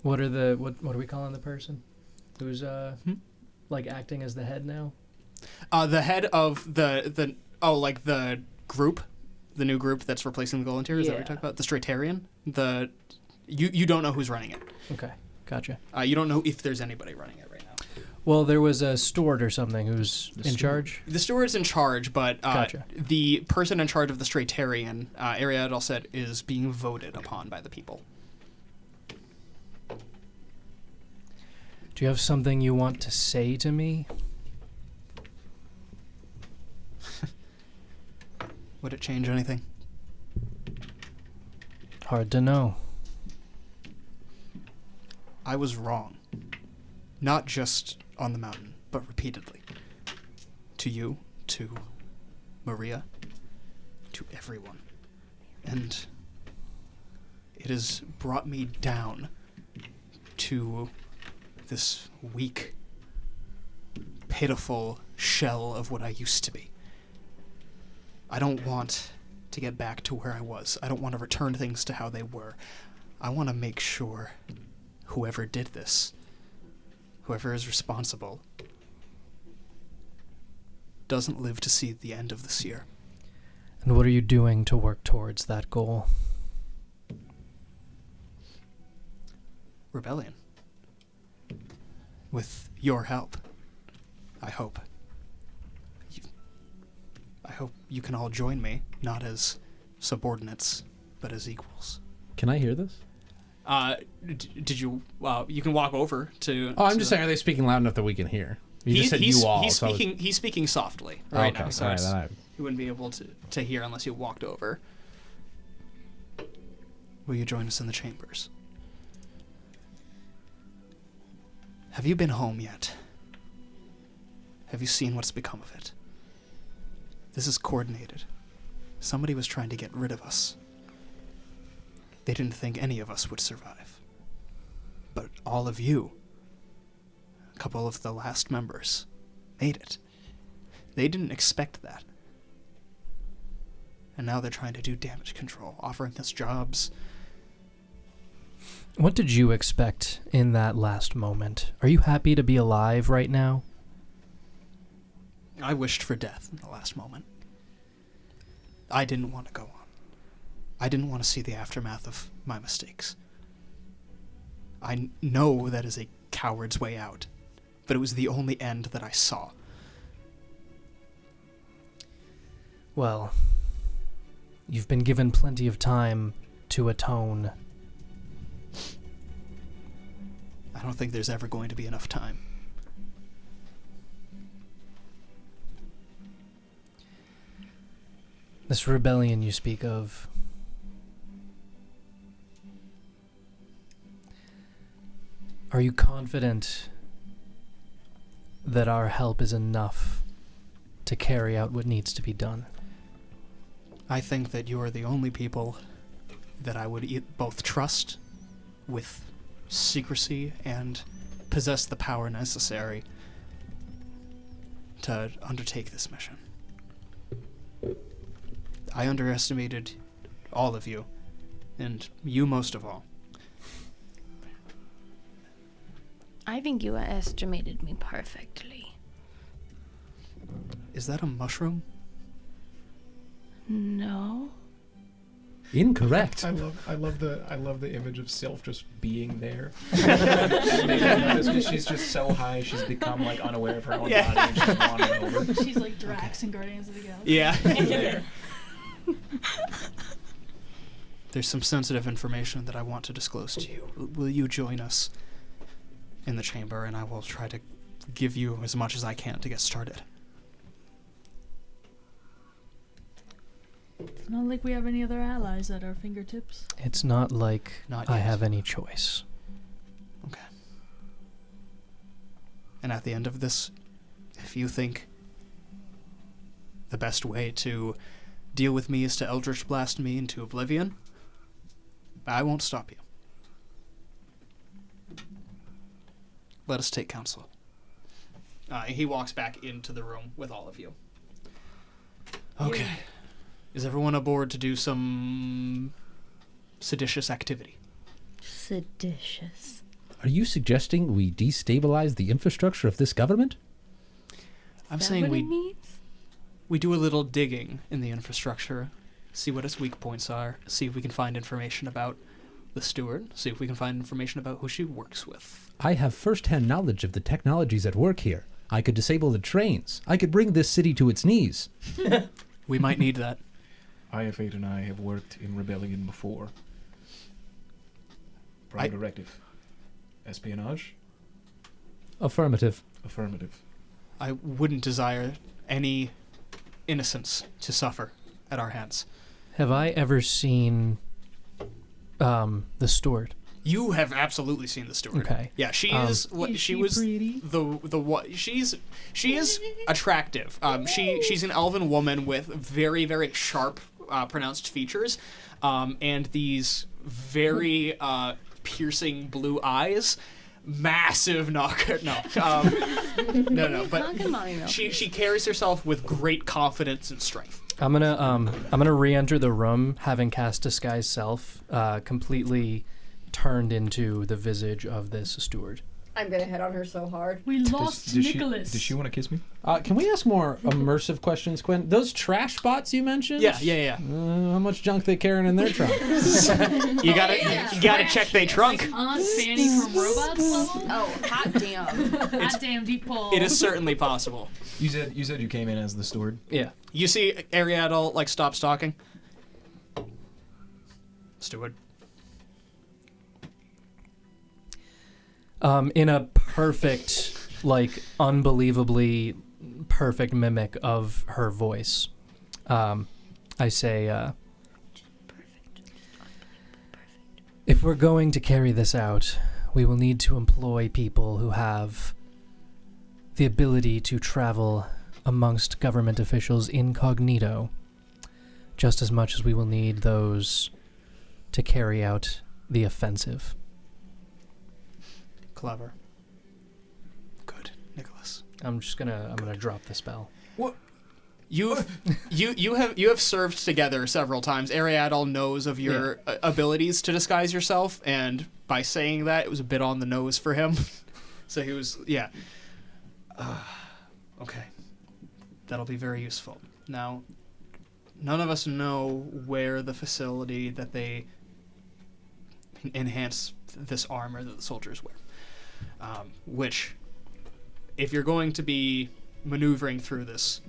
What are we calling the person who's like acting as the head now? The head of the group, the new group that's replacing the Volunteer. Is that what you're talking about? The Straitarian. You don't know who's running it. Okay, gotcha. You don't know if there's anybody running it right now. Well, there was a steward or something who's in charge. The steward's in charge, but Gotcha. the person in charge of the Straitarian, Ariadne said, is being voted upon by the people. Do you have something you want to say to me? Would it change anything? Hard to know. I was wrong. Not just on the mountain, but repeatedly. To you, to Maria, to everyone. And it has brought me down to this weak, pitiful shell of what I used to be. I don't want to get back to where I was. I don't want to return things to how they were. I want to make sure whoever did this, whoever is responsible, doesn't live to see the end of this year. And what are you doing to work towards that goal? Rebellion. With your help, I hope. I hope you can all join me, not as subordinates, but as equals. Can I hear this? Did you? You can walk over to. Oh, I'm just saying, are they speaking loud enough that we can hear? You just said you all. He's so I was- speaking. He's speaking softly Oh, right okay. now, so All right, it's- then you wouldn't be able to hear unless you walked over. Will you join us in the chambers? Have you been home yet? Have you seen what's become of it? This is coordinated. Somebody was trying to get rid of us. They didn't think any of us would survive. But all of you, a couple of the last members, made it. They didn't expect that. And now they're trying to do damage control, offering us jobs. What did you expect in that last moment? Are you happy to be alive right now? I wished for death in the last moment. I didn't want to go on. I didn't want to see the aftermath of my mistakes. I know that is a coward's way out, but it was the only end that I saw. Well, you've been given plenty of time to atone. I don't think there's ever going to be enough time. This rebellion you speak of, are you confident that our help is enough to carry out what needs to be done? I think that you are the only people that I would both trust with secrecy and possess the power necessary to undertake this mission. I underestimated all of you, and you most of all. I think you estimated me perfectly. Is that a mushroom? No. Incorrect. I love the image of Sylph just being there. Because she's just so high, she's become like unaware of her own body and she's wandering over. She's like Drax in Guardians of the Galaxy. Yeah. There. There's some sensitive information that I want to disclose to you. Will you join us in the chamber, and I will try to give you as much as I can to get started. It's not like we have any other allies at our fingertips. It's not like Not I yet. have any choice. Okay. And at the end of this, if you think the best way to deal with me is to Eldritch Blast me into oblivion, I won't stop you. Let us take counsel. He walks back into the room with all of you. Okay. Is everyone aboard to do some seditious activity? Seditious. Are you suggesting we destabilize the infrastructure of this government? I'm Is that saying what it we means? do a little digging in the infrastructure, see what its weak points are, see if we can find information about the steward, see if we can find information about who she works with. I have first-hand knowledge of the technologies at work here. I could disable the trains. I could bring this city to its knees. We might need that. IF8 and I have worked in rebellion before. Prime directive. Espionage? Affirmative. Affirmative. I wouldn't desire any innocents to suffer at our hands. Have I ever seen the steward? You have absolutely seen the steward. Okay. Yeah, she Is she was pretty? she is attractive. She's an elven woman with very, very sharp, pronounced features, and these very piercing blue eyes. Massive knocker. No, no. But Knocking mommy milk. she carries herself with great confidence and strength. I'm gonna re-enter the room, having cast disguise self, completely turned into the visage of this steward. I'm gonna hit on her so hard. We lost Nykkolas. Does she want to kiss me? Can we ask more immersive questions, Quinn? Those trash bots you mentioned? Yeah. How much junk they carrying in their trunk? You gotta check they trunk. Aunt Fanny from Robots level? Oh, hot damn. Hot damn deep pull. It is certainly possible. You said you came in as the steward. Yeah. You see Ariadne like stop stalking. Steward. In a perfect, like, unbelievably perfect mimic of her voice, I say, if we're going to carry this out, we will need to employ people who have the ability to travel amongst government officials incognito, just as much as we will need those to carry out the offensive. Clever. Good, Nykkolas. I'm gonna drop the spell. You have served together several times. Ariadne knows of your abilities to disguise yourself, and by saying that, it was a bit on the nose for him. So he was, okay. That'll be very useful. Now, none of us know where the facility that they enhance this armor that the soldiers wear. Which, if you're going to be maneuvering through this,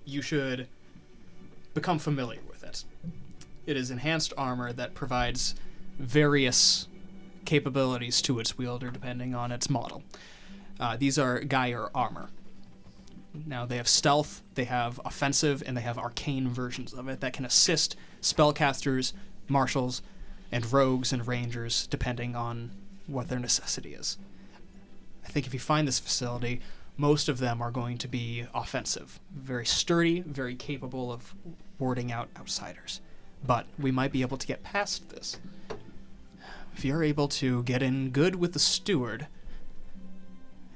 you should become familiar with it. It is enhanced armor that provides various capabilities to its wielder depending on its model. These are Geyer armor. Now, they have stealth, they have offensive, and they have arcane versions of it that can assist spellcasters, marshals, and rogues and rangers depending on what their necessity is. I think if you find this facility, most of them are going to be offensive. Very sturdy, very capable of warding out outsiders. But we might be able to get past this. If you're able to get in good with the steward,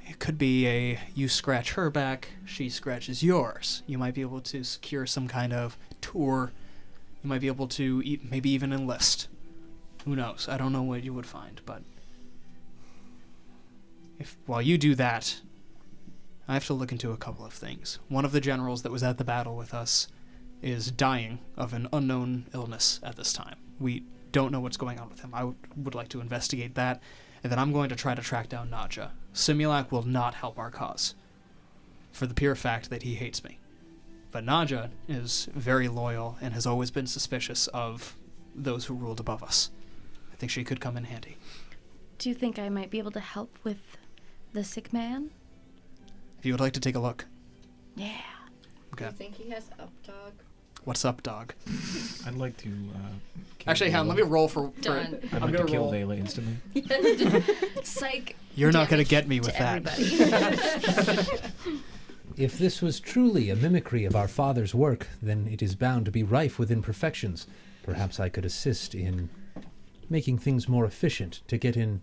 it could be a you scratch her back, she scratches yours. You might be able to secure some kind of tour. You might be able to maybe even enlist. Who knows? I don't know what you would find, but while you do that, I have to look into a couple of things. One of the generals that was at the battle with us is dying of an unknown illness at this time. We don't know what's going on with him. I would like to investigate that, and then I'm going to try to track down Nadja. Simulac will not help our cause, for the pure fact that he hates me. But Nadja is very loyal and has always been suspicious of those who ruled above us. I think she could come in handy. Do you think I might be able to help with the sick man? If you would like to take a look. Yeah. Do Okay. you think he has up dog? What's up, dog? I'd like to. Kill Actually, hang on, let me roll for Done. I'd like to kill Vela instantly. Psych. You're not going to damage get me with to that. everybody. If this was truly a mimicry of our father's work, then it is bound to be rife with imperfections. Perhaps I could assist in making things more efficient to get in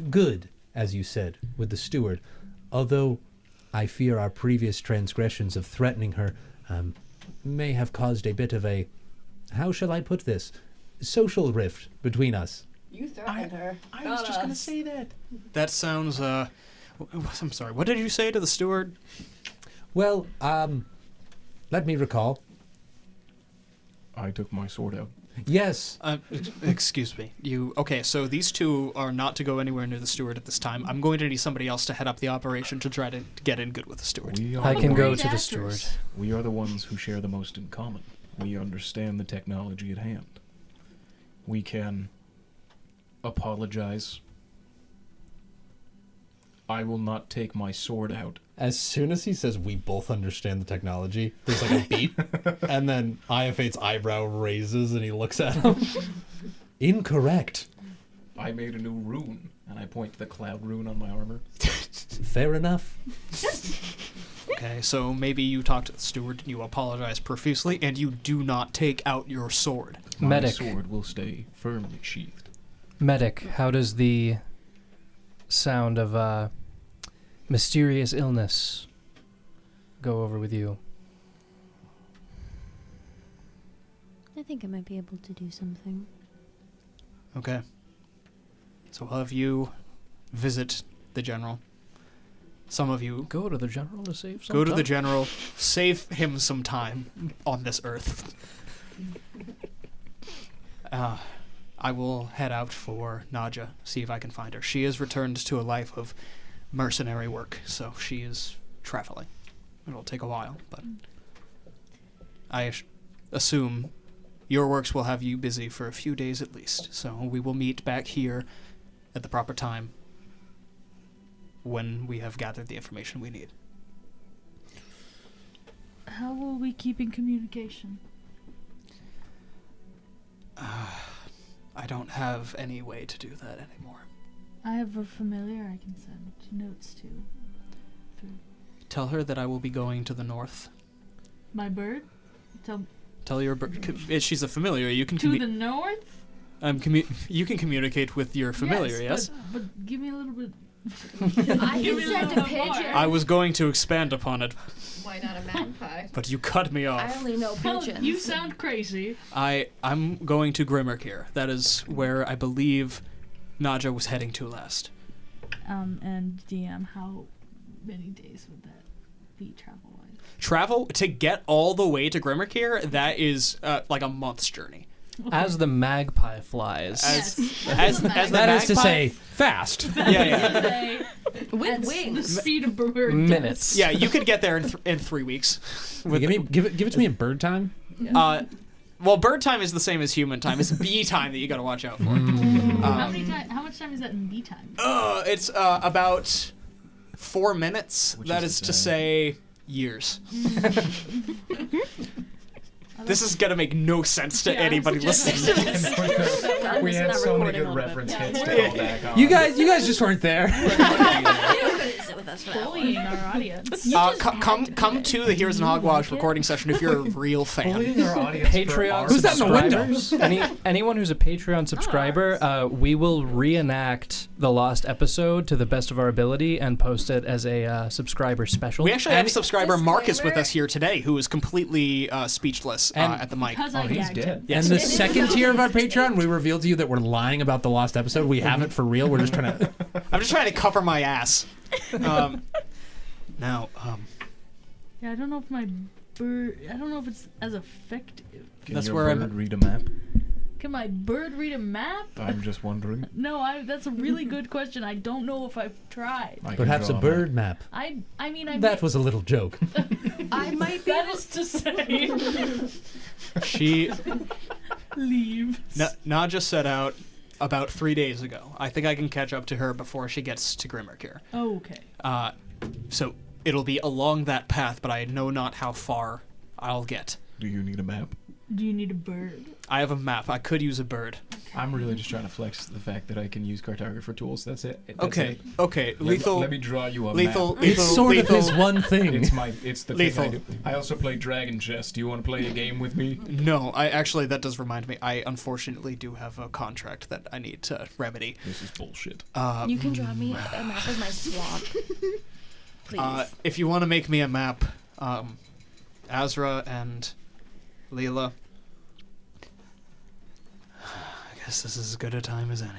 good, as you said, with the steward. Although I fear our previous transgressions of threatening her may have caused a bit of a, how shall I put this, social rift between us. You threatened her. I was just gonna say that. That sounds, I'm sorry, what did you say to the steward? Well, let me recall. I took my sword out. Yes. Excuse me. Okay, so these two are not to go anywhere near the steward at this time. I'm going to need somebody else to head up the operation to try to get in good with the steward. I can go to the steward. We are the ones who share the most in common. We understand the technology at hand. We can apologize. I will not take my sword out. As soon as he says we both understand the technology, there's like a beat, and then IF8's eyebrow raises and he looks at him. Incorrect. I made a new rune, and I point to the cloud rune on my armor. Fair enough. Okay, so maybe you talk to the steward, you apologize profusely, and you do not take out your sword. My Medic. sword will stay firmly sheathed. Medic, how does the sound of mysterious illness go over with you? I think I might be able to do something. Okay. So I'll have you visit the general. Some of you Go to the general to save some go to the time. general, save him some time on this earth. I will head out for Nadja, see if I can find her. She has returned to a life of mercenary work, so she is traveling. It'll take a while, but I assume your works will have you busy for a few days at least. So we will meet back here at the proper time when we have gathered the information we need. How will we keep in communication? I don't have any way to do that anymore. I have a familiar I can send notes to. Tell her that I will be going to the north. My bird? Tell your she's a familiar. You can To the north? you can communicate with your familiar, yes? But give me a little bit. I Give can me a send little a more. pigeon. I was going to expand upon it, Why not a magpie? but you cut me I off. only know Hell, pigeons. you sound crazy. I'm going to Grimmerkir. That is where I believe Nadja was heading to last. And DM, how many days would that be travel-wise? Travel to get all the way to Grimmerkir, that is like a month's journey. As the magpie flies. As the That is to magpie- say, fast. yeah. With The wings. speed of bird. Minutes. Yeah, you could get there in 3 weeks. Give it to me in bird time. Well, bird time is the same as human time. It's bee time that you got to watch out for. How much time is that in bee time? It's about 4 minutes. Which That is is to to say years. This is gonna make no sense to anybody listening to this. We had not so many recording good all of it. reference hits to call back on. You guys just weren't there. You couldn't sit with us for that Bullying long. our audience. Come to the Heroes and Hogwash recording session if you're a real fan. Bullying our audience for Patreon our Who's that in the window? subscribers. Anyone who's a Patreon subscriber, we will reenact the lost episode to the best of our ability and post it as a subscriber special. We actually have subscriber Marcus with Disclaimer. us here today, who is completely speechless at the mic. Because I he's gagged dead. him. Yes. And the second tier of our Patreon, we reveal to you that we're lying about the lost episode. We haven't for real. We're just trying to. I'm just trying to cover my ass. Now, Yeah, I don't know if my bird. I don't know if it's as effective. Can That's your where I'm- bird read a map? Can my bird read a map? I'm just wondering. No, that's a really good question. I don't know if I've tried. I can Perhaps a draw bird map. I mean, That was a little joke. I might be That able is to say, she leave. Nadja set out about 3 days ago. I think I can catch up to her before she gets to Grimmerkir. Oh, okay. So it'll be along that path, but I know not how far I'll get. Do you need a map? Do you need a bird? I have a map. I could use a bird. I'm really just trying to flex the fact that I can use cartographer tools. That's it. That's Okay, it. okay. Let me draw you a Lethal. map. It's sort of his one thing. It's the Lethal. thing I do. I also play Dragon Chess. Do you want to play a game with me? No, that does remind me. I unfortunately do have a contract that I need to remedy. This is bullshit. You can draw me a map of my swamp. Please. If you want to make me a map, Azra and Leela, I This is as good a time as any.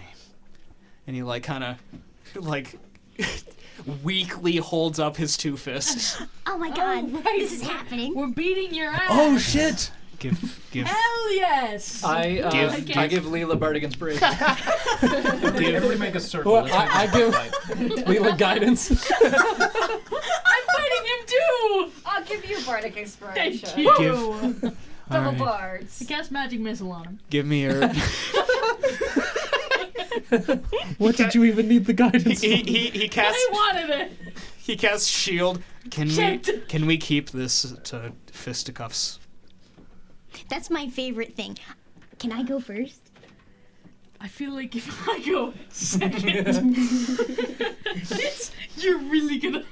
And he like kind of like weakly holds up his two fists. Oh my god, right. this is happening. We're beating your ass. Oh shit! Give. Hell yes. I give Leela bardic inspiration. Everybody make a circle. Well, Let's make I a give fight. Leela guidance. I'm fighting him too. I'll give you bardic inspiration. Thank you. Give. Double Alright. bards. I cast magic missile on him. Give me your. What did you even need the guidance? He casts. I wanted it. He casts shield. Shit. Can we keep this to fisticuffs? That's my favorite thing. Can I go first? I feel like if I go second, you're really gonna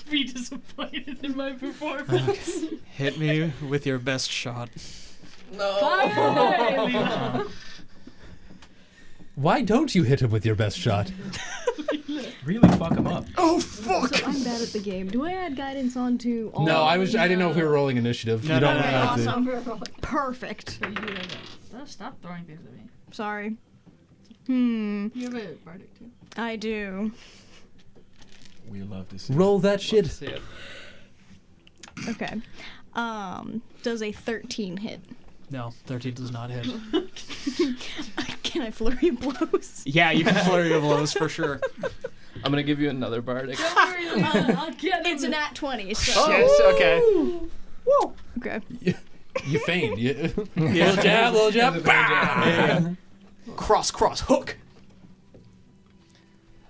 be disappointed in my performance. Hit me with your best shot. Fire away, Leela. Why don't you hit him with your best shot? Really fuck him up. Oh fuck! So I'm bad at the game. Do I add guidance onto all? No, I didn't know if we were rolling initiative. No, you don't no, have to. Awesome. Perfect. So you do like that. Stop throwing things at me. Sorry. You have a bardic too. I do. We love to see. Roll that shit. See it. Okay. Does a 13 hit? No, 13 does not hit. Can I flurry of blows? Yeah, you can flurry your blows for sure. I'm gonna give you another bardic. Don't worry, I'll get him. It's a nat 20. So. Yes, okay. Okay. You feigned. Little jab, little jab. Bah! Cross, hook.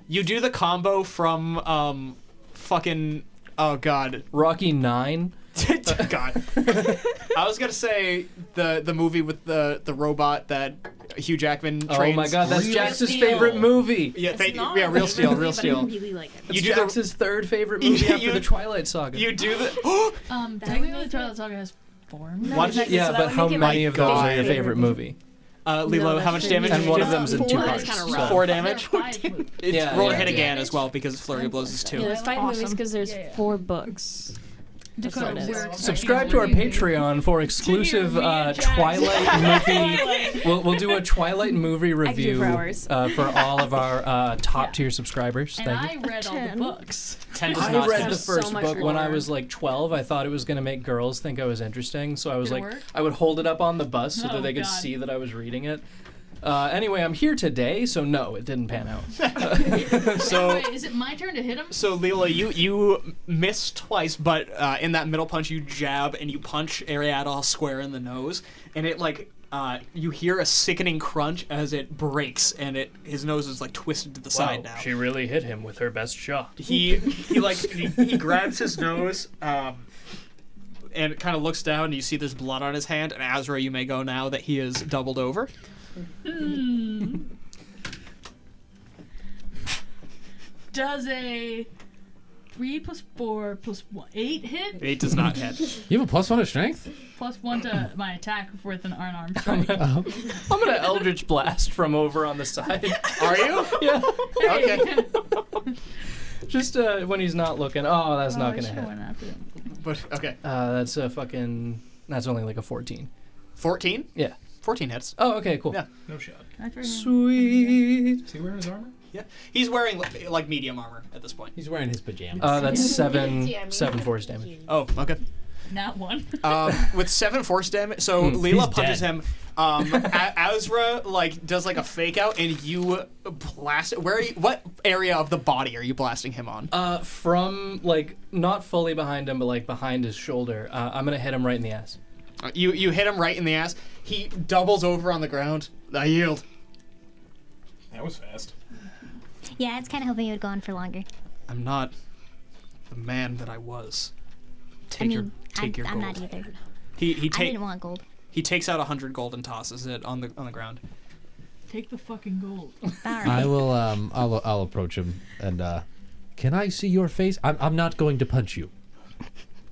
You do the combo from fucking oh god. Rocky 9. God. I was gonna say the movie with the robot that Hugh Jackman trains. Oh my god, that's Real Jax's Steel. favorite movie. Yeah, It's not. yeah, Real Steel, Real But Steel. I really like it. It's You do Jax's third favorite movie You- after the Twilight Saga. You do the Technically, Twilight Saga has 4 movies. One- exactly, yeah, so that but would how make it many my of those are your favorite favorite movie? Lilo, how much that's damage true. did And you one do? of them's in Four two is parts. kinda so- rough. 4 damage. Damage. It's Yeah, roll yeah. a hit again as well because Flurry of Blows is 2. Yeah, there's 5 movies Awesome. because there's Yeah, yeah. 4 books. Dakota, what it is. we're Subscribe to our Patreon for exclusive me and Jax. Twilight movie. We'll do a Twilight movie review for hours. for all of our top tier subscribers. And Thank you. I read all the 10. books. 10 does I not read hit. the so first much book when I lore. was like 12. I thought it was gonna make girls think I was interesting, so I was Did it like, work? I would hold it up on the bus so Oh, that they could God. see that I was reading it. Anyway, I'm here today, so no, it didn't pan out. So Wait, is it my turn to hit him? So Leela, you miss twice, but in that middle punch, you jab and you punch Ariadne square in the nose, and it like you hear a sickening crunch as it breaks, and his nose is like twisted to the side now. She really hit him with her best shot. He grabs his nose, and kind of looks down, and you see there's blood on his hand. And Azra, you may go now that he is doubled over. Does a 3 plus 4 plus 1 8 hit? 8 does not hit. You have a +1 to strength? Plus 1 to my attack with an unarmed strike. I'm gonna Eldritch Blast from over on the side. Are you? Yeah. Okay. Just when he's not looking. Oh, that's not gonna hit. Went after him. But okay. That's a fucking. That's only like a 14. 14? Yeah. 14 hits. Oh, okay, cool. Yeah. No shot. Can I try him? Sweet. Is he wearing his armor? Yeah. He's wearing like medium armor at this point. He's wearing his pajamas. That's seven force damage. Oh, okay. Not 1. With 7 force damage, so He's Leela punches dead. him. Azra like does like a fake out, and you blast. Where? Are you, what area of the body are you blasting him on? From like not fully behind him, but like behind his shoulder. I'm gonna hit him right in the ass. You hit him right in the ass. He doubles over on the ground. I yield. That was fast. Yeah, it's kind of hoping it would go on for longer. I'm not the man that I was. I Take mean, your I'm gold. not either. He I didn't want gold. He takes out 100 gold and tosses it on the ground. Take the fucking gold. All right. I will. I'll approach him and. Can I see your face? I'm not going to punch you.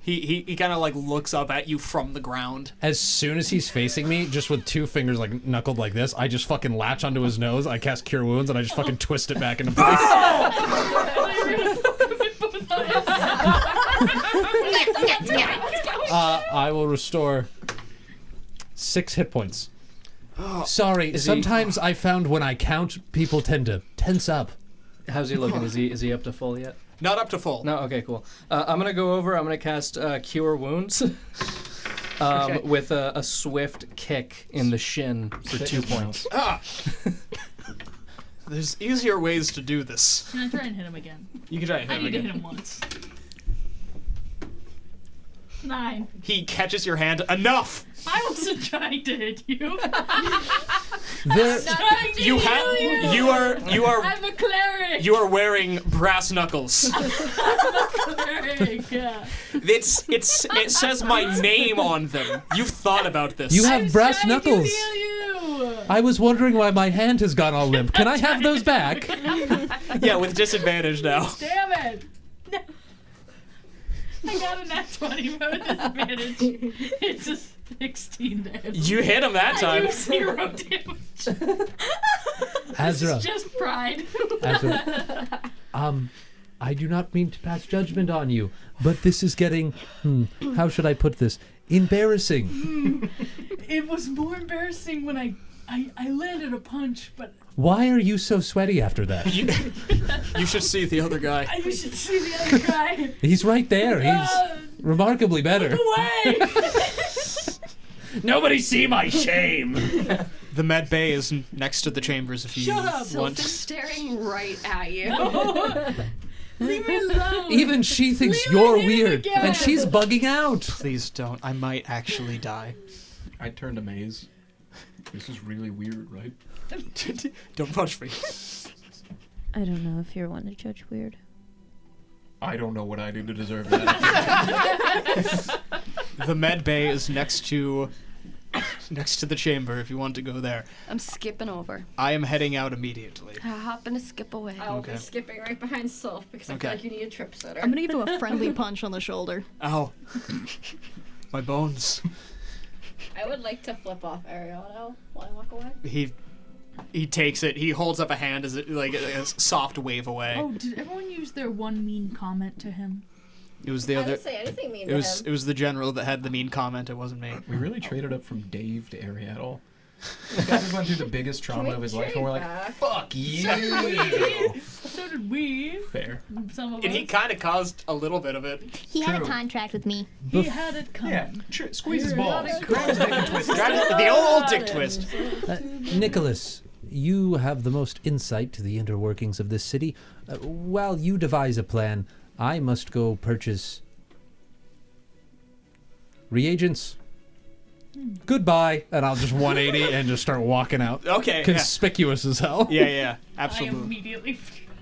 He kind of like looks up at you from the ground. As soon as he's facing me, just with 2 fingers like knuckled like this, I just fucking latch onto his nose. I cast Cure Wounds and I just fucking twist it back into place. I will restore 6 hit points. Sorry, Is he- sometimes I found when I count, people tend to tense up. How's he looking? Is he up to full yet? Not up to full. No. Okay. Cool. I'm gonna go over. I'm gonna cast Cure Wounds. Okay. With a swift kick in the shin for 2 points. There's easier ways to do this. Can I try and hit him again? You can try and I hit him need to again. hit him once. 9. He catches your hand. Enough! I wasn't trying to hit you. There, Trying to You heal have. You are. I'm a cleric. You are wearing brass knuckles. Cleric. Yeah. It says my name on them. You've thought about this. you have brass Trying knuckles. To heal you. I was wondering why my hand has gone all limp. Can I have those back? Yeah, with disadvantage now. Damn it. No. I got a nat 20 but with disadvantage. It's a 16 damage. You hit him that I time. do 0 damage. Azra, It's just pride. Azra, I do not mean to pass judgment on you, but this is getting, how should I put this? Embarrassing. It was more embarrassing when I landed a punch, but Why are you so sweaty after that? You should see the other guy. you should see the other guy. He's right there. He's remarkably better. Look away. Nobody see my shame. The med bay is next to the chambers if you Shut up. Sylph want. is staring right at you. Leave me alone. Even she thinks Leave you're me weird, again. and she's bugging out. Please don't. I might actually die. I turn to Maze. This is really weird, right? Don't punch me. I don't know if you're one to judge weird. I don't know what I did to deserve that. The med bay is next to the chamber if you want to go there. I'm skipping over. I am heading out immediately. I hop and a skip away. I'll Okay. be skipping right behind Sylph because I Okay. feel like you need a trip sitter. I'm gonna give him a friendly punch on the shoulder. Ow. My bones. I would like to flip off Ariano while I walk away. He takes it. He holds up a hand as a soft wave away. Oh, did everyone use their one mean comment to him? It was the I other. didn't say anything mean It was to it was the general that had the mean comment. It wasn't me. We really traded up from Dave to Ariadne. This guy just went through the biggest trauma of his life, and we're like, back? fuck you. So did we. Fair. Some of And he us. kind of caused a little bit of it. He had a True. contract with me. He had it coming. Yeah, squeeze his balls. Ariadne. Grab his dick and twist it. The old dick twist. Nykkolas, you have the most insight to the inner workings of this city. While you devise a plan, I must go purchase reagents. Goodbye. And I'll just 180 and just start walking out. Okay. Yeah. Conspicuous as hell. Yeah. I Absolutely. immediately.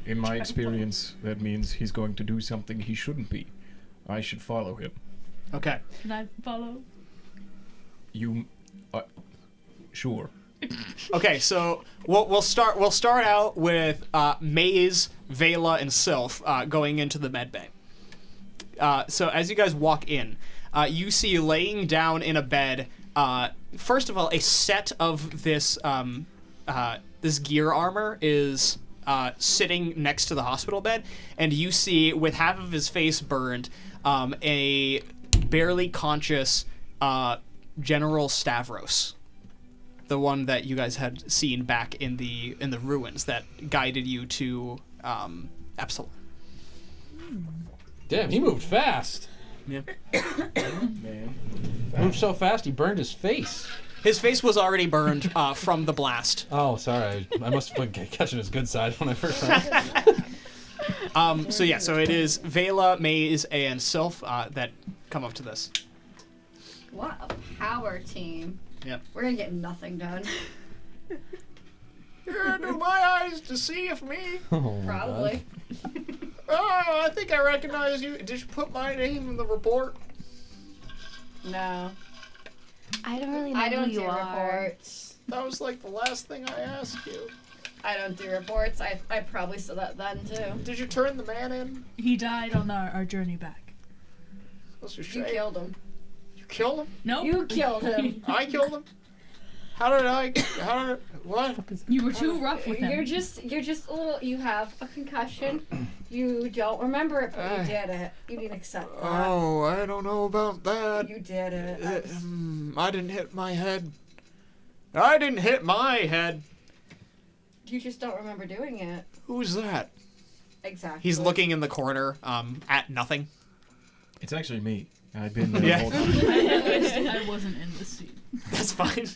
In my experience, that means he's going to do something he shouldn't be. I should follow him. Okay. Can I follow? You, sure. Okay. So we'll start out with Maze, Vela, and Sylph going into the med bay. So as you guys walk in, you see laying down in a bed. First of all, a set of this this gear armor is sitting next to the hospital bed, and you see, with half of his face burned, a barely conscious General Stavros, the one that you guys had seen back in the ruins that guided you to Absalom. Damn, he moved fast. Yeah. Man. Moved so fast, he burned his face. His face was already burned from the blast. Oh, sorry. I must have been catching his good side when I first saw it. So it is Vela, Maze, and Sylph that come up to this. What a power team. Yep. We're gonna get nothing done. You're into my eyes to see if me. Oh, my Probably. Oh, I think I recognize you. Did you put my name in the report? No. I don't really know I don't who you do are. reports. That was like the last thing I asked you. I don't do reports. I probably said that then too. Did you turn the man in? He died on our journey back. That's a You shame. killed him. You killed him? Nope. You killed him. I killed him? How did I? What? You were too rough with him. You're just a little. You have a concussion. You don't remember it, but you did it. You didn't accept that. Oh, I don't know about that. You did it. I didn't hit my head. I didn't hit my head. You just don't remember doing it. Who's that? Exactly. He's looking in the corner at nothing. It's actually me. I've been there Yeah. the whole time. I wasn't in the scene. That's fine.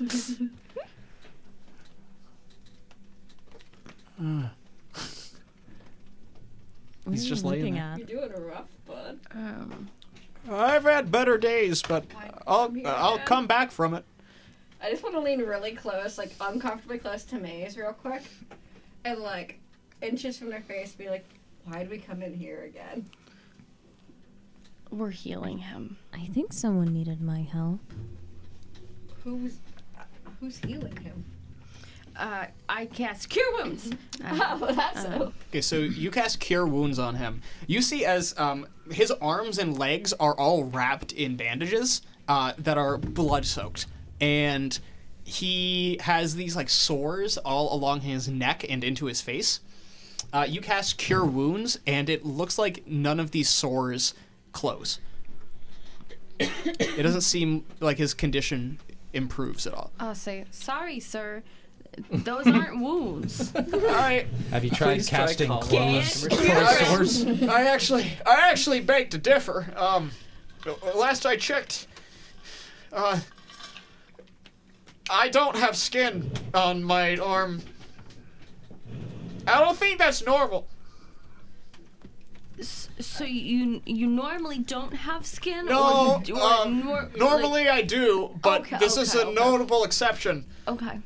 He's just laying there. You're doing rough, bud. I've had better days, but I'll come back from it. I just want to lean really close, like uncomfortably close to Maze real quick. And like inches from their face be like, why'd we come in here again? We're healing him. I think someone needed my help. Who's healing him? I cast Cure Wounds. Okay, so you cast Cure Wounds on him. You see as his arms and legs are all wrapped in bandages that are blood-soaked. And he has these, like, sores all along his neck and into his face. You cast Cure Wounds, and it looks like none of these sores close. It doesn't seem like his condition improves at all. I'll say, sorry, sir. Those aren't wounds. Have you tried Please try casting calling clothes customer sores? I actually beg to differ. Last I checked, I don't have skin on my arm. I don't think that's normal. So you normally don't have skin? No, or normally I do, but this is a okay. notable exception. Okay.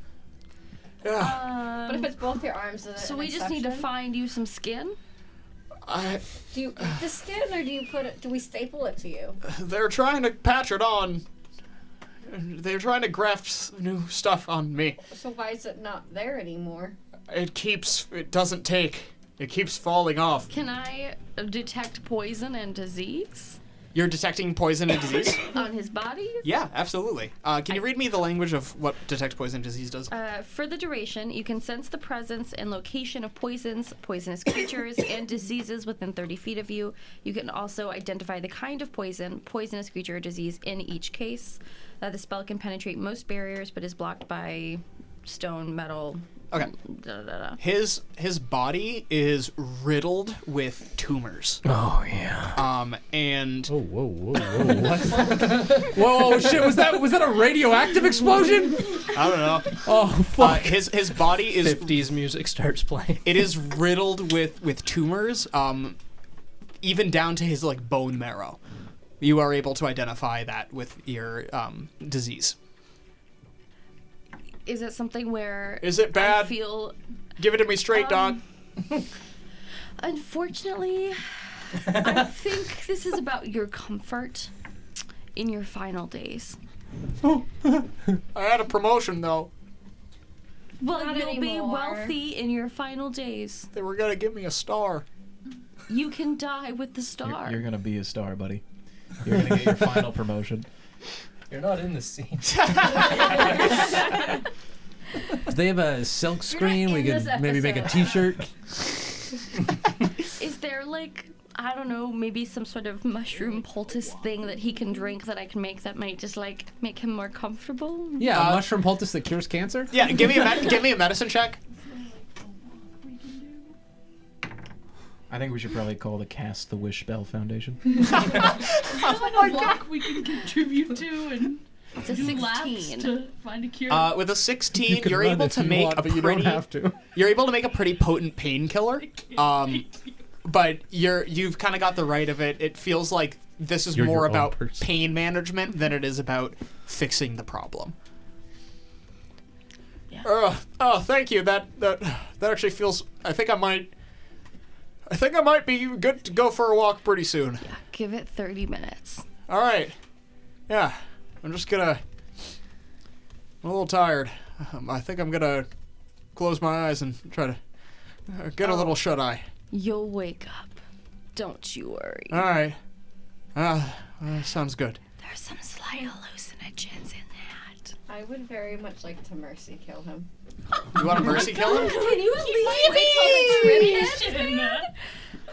Yeah. But if it's both your arms, is it So an we just need to exception? find you some skin? Do you eat the skin, or do you put it? Do we staple it to you? They're trying to patch it on. They're trying to graft new stuff on me. So why is it not there anymore? It doesn't take. It keeps falling off. Can I detect poison and disease You're detecting poison and disease? on his body? Yeah, absolutely. Can you read me the language of what detect poison and disease does? For the duration, you can sense the presence and location of poisons, poisonous creatures, and diseases within 30 feet of you. You can also identify the kind of poison, poisonous creature, or disease in each case. The spell can penetrate most barriers, but is blocked by stone, metal. Okay. His body is riddled with tumors. Oh yeah. And Whoa, what? Whoa, shit! Was that a radioactive explosion? I don't know. Oh fuck! His body is 50s music starts playing. It is riddled with tumors, even down to his like bone marrow. You are able to identify that with your disease. Is it something where Is it bad? I feel Give it to me straight, dog. Unfortunately, I think this is about your comfort in your final days. I had a promotion though. Well, Not you'll be anymore. wealthy in your final days. They were gonna give me a star. You can die with the star. You're gonna be a star, buddy. You're gonna get your final promotion. You're not in the scene. Do they have a silk screen? We in could this maybe make a episode. T-shirt. Is there like, I don't know, maybe some sort of mushroom poultice thing that he can drink that I can make that might just like make him more comfortable? Yeah, a mushroom poultice that cures cancer. Yeah, give me a medicine check. I think we should probably call the Cast the Wish Spell Foundation. Oh my god! We can contribute to and It's a do laps 16. to find a cure. With a 16, can you're run able if to you make want, a but you pretty. don't have to. You're able to make a pretty potent painkiller. But you've kind of got the right of it. It feels like this is You're more your own about person. pain management than it is about fixing the problem. Yeah. Oh, thank you. That actually feels. I think I might be good to go for a walk pretty soon. Yeah, give it 30 minutes. All right. Yeah, I'm just gonna. I'm a little tired. I think I'm gonna close my eyes and try to get a little shut eye. You'll wake up. Don't you worry. All right. Sounds good. There's some slight hallucinogens in that. I would very much like to mercy kill him. You want to mercy kill him? Can you at least wait till the trip hits, man?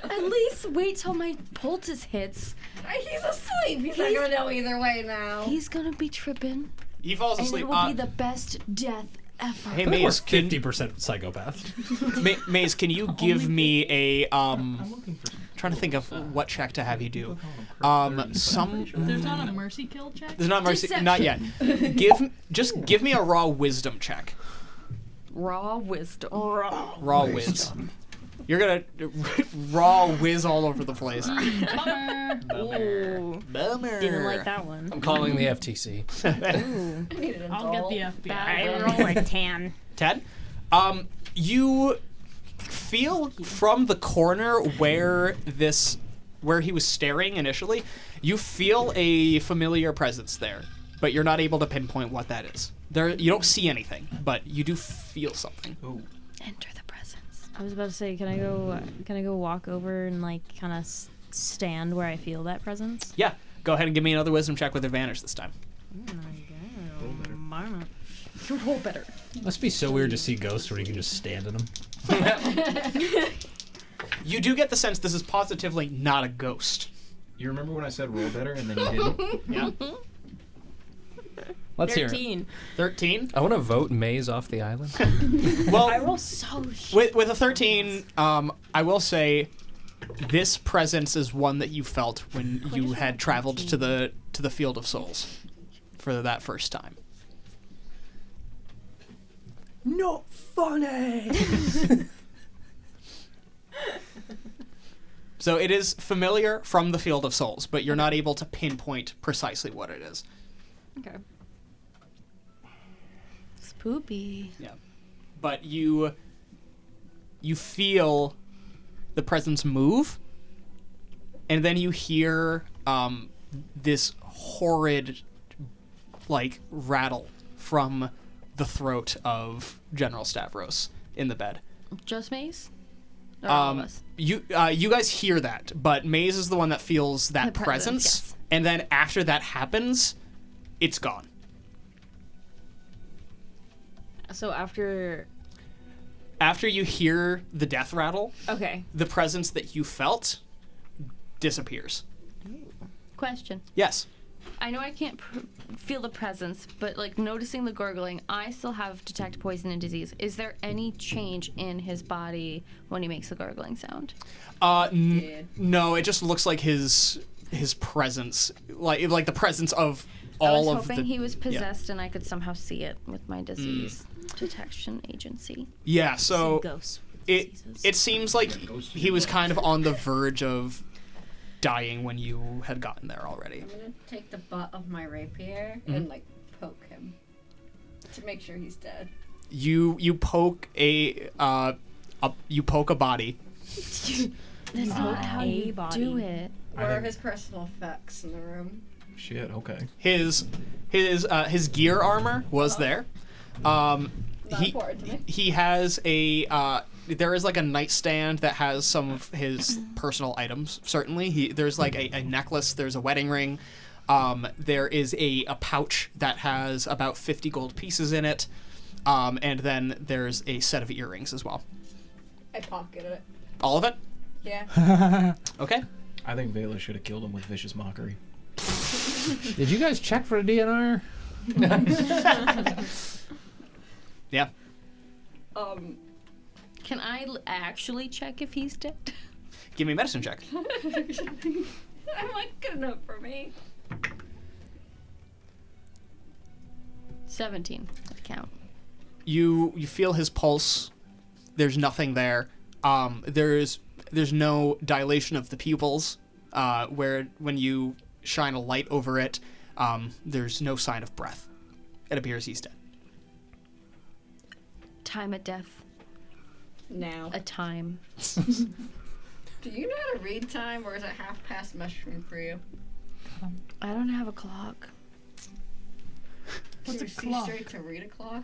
At least wait till my poultice hits. He's asleep. He's not gonna know either way now. He's gonna be tripping. He falls And asleep. it will be the best death ever. Hey, Of Maze, course, can, 50% psychopath. Maze, can you give me a I'm looking for. trying to think of what check to have you do. Some There's not a mercy kill check? there's not mercy, not yet. Give me a raw wisdom check. Raw wisdom. Raw whiz. You're gonna raw whiz all over the place. Bummer. Bummer. Didn't like that one. I'm calling the FTC. I'll get the FBI. I roll a 10. Ted, you feel from the corner where he was staring initially, you feel a familiar presence there, but you're not able to pinpoint what that is. You don't see anything, but you do feel something. Ooh. Enter the presence. I was about to say, can I go walk over and like kind of stand where I feel that presence? Yeah, go ahead and give me another wisdom check with advantage this time. Roll better. Must be so weird to see ghosts where you can just stand in them. You do get the sense this is positively not a ghost. You remember when I said roll better and then you didn't? Yeah. Let's hear it. 13. 13. I want to vote Maze off the island. Well, I roll so shit. with a 13, I will say this presence is one that you felt when you had traveled to the Field of Souls for that first time. Not funny. So it is familiar from the Field of Souls, but you're not able to pinpoint precisely what it is. Okay. Spoopy. Yeah. But you feel the presence move, and then you hear this horrid like rattle from the throat of General Stavros in the bed. Just Maze? Or all of us? You guys hear that, but Maze is the one that feels that The presence, yes. and then after that happens, it's gone. So after You hear the death rattle, okay. the presence that you felt disappears. Question. Yes. I know I can't feel the presence, but like noticing the gurgling, I still have detect poison and disease. Is there any change in his body when he makes the gurgling sound? No, it just looks like his presence, like the presence of all I of was the. hoping he was possessed and I could somehow see it with my disease detection agency. Yeah, so Ghosts. it seems like he was kind of on the verge of dying when you had gotten there already. I'm gonna take the butt of my rapier and like poke him to make sure he's dead. You poke a body. That's not how A you body. do it. Where are his personal effects in the room? Shit, okay. His gear armor was there. Not important to me. He has there is like a nightstand that has some of his personal items. Certainly, there's like a necklace. There's a wedding ring. There is a pouch that has about 50 gold pieces in it, and then there's a set of earrings as well. I pocketed it. All of it. Yeah. Okay. I think Vela should have killed him with vicious mockery. Did you guys check for a DNR? Yeah. Can I actually check if he's dead? Give me a medicine check. I'm like, good enough for me. 17. Let's count. You feel his pulse. There's nothing there. There's no dilation of the pupils. Where when you shine a light over it, there's no sign of breath. It appears he's dead. Time of death. Now. A time. Do you know how to read time, or is it half past mushroom for you? I don't have a clock. Can What's you a see clock? straight to read a clock?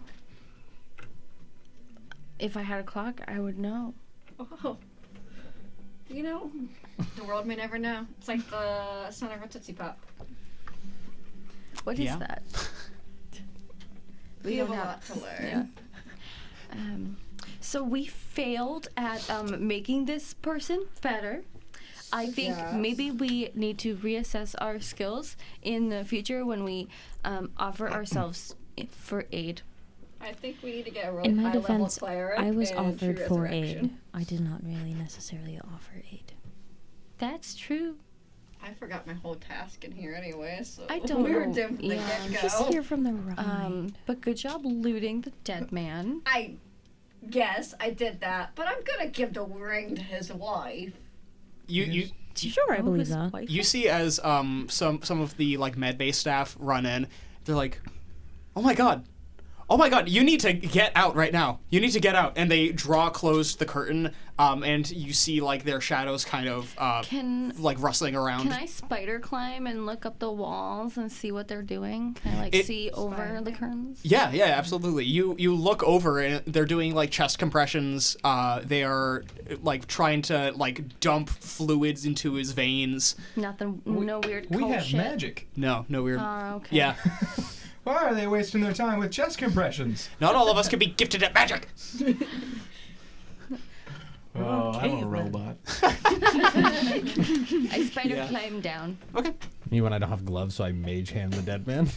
If I had a clock, I would know. Oh. You know, the world may never know. It's like the son of a Tootsie Pop. What is Yeah. that? We have a lot to learn. So we failed at making this person better. I think Yes. maybe we need to reassess our skills in the future when we offer ourselves for aid. I think we need to get a really In my high-level defense, cleric I was and offered true for resurrection. aid. I did not really necessarily offer aid. That's true. I forgot my whole task in here anyway, so I don't we were know. doomed from the Yeah, get-go. Just hear from the right. But good job looting the dead man. Yes, I did that, but I'm gonna give the ring to his wife. You Sure, I believe his that. wife? you see as some of the like med base staff run in, they're like, oh my god, you need to get out right now. You need to get out, and they draw close the curtain, and you see like their shadows kind of like rustling around. Can I spider climb and look up the walls and see what they're doing? Can I see over the curtains? Yeah, absolutely. You look over and they're doing like chest compressions. They are like trying to like dump fluids into his veins. Nothing. No weird. We cult have shit. magic. No weird. Oh, okay. Yeah. Why are they wasting their time with chest compressions? Not all of us can be gifted at magic. Oh, I'm a robot. I spider climb down. Okay. Me when I don't have gloves, so I mage hand the dead man.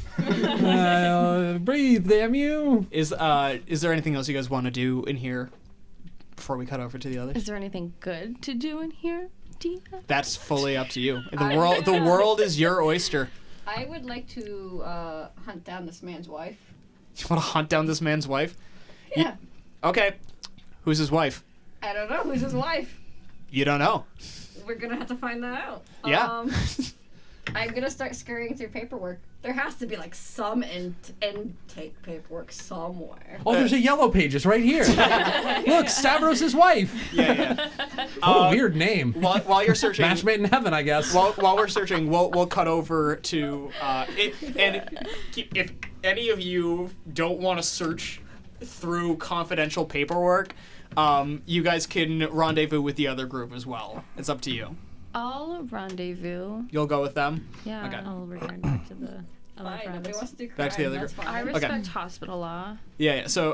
Breathe, damn you! Is there anything else you guys want to do in here before we cut over to the others? Is there anything good to do in here, Dina? That's fully up to you. The world is your oyster. I would like to hunt down this man's wife. You want to hunt down this man's wife? Yeah. Okay. Who's his wife? I don't know. Who's his wife? You don't know. We're gonna have to find that out. Yeah. I'm gonna start scurrying through paperwork. There has to be like some intake paperwork somewhere. Oh, there's a yellow pages right here. Look, Stavros' wife. Yeah. What a weird name. While you're searching, Match made in heaven, I guess. While we're searching, we'll cut over to if any of you don't want to search through confidential paperwork, you guys can rendezvous with the other group as well. It's up to you. I'll rendezvous. You'll go with them? Yeah. Okay. I'll return back to the other Fine, nobody friends. wants to do crime. Back to the other That's group. fine. I respect hospital law. Yeah. So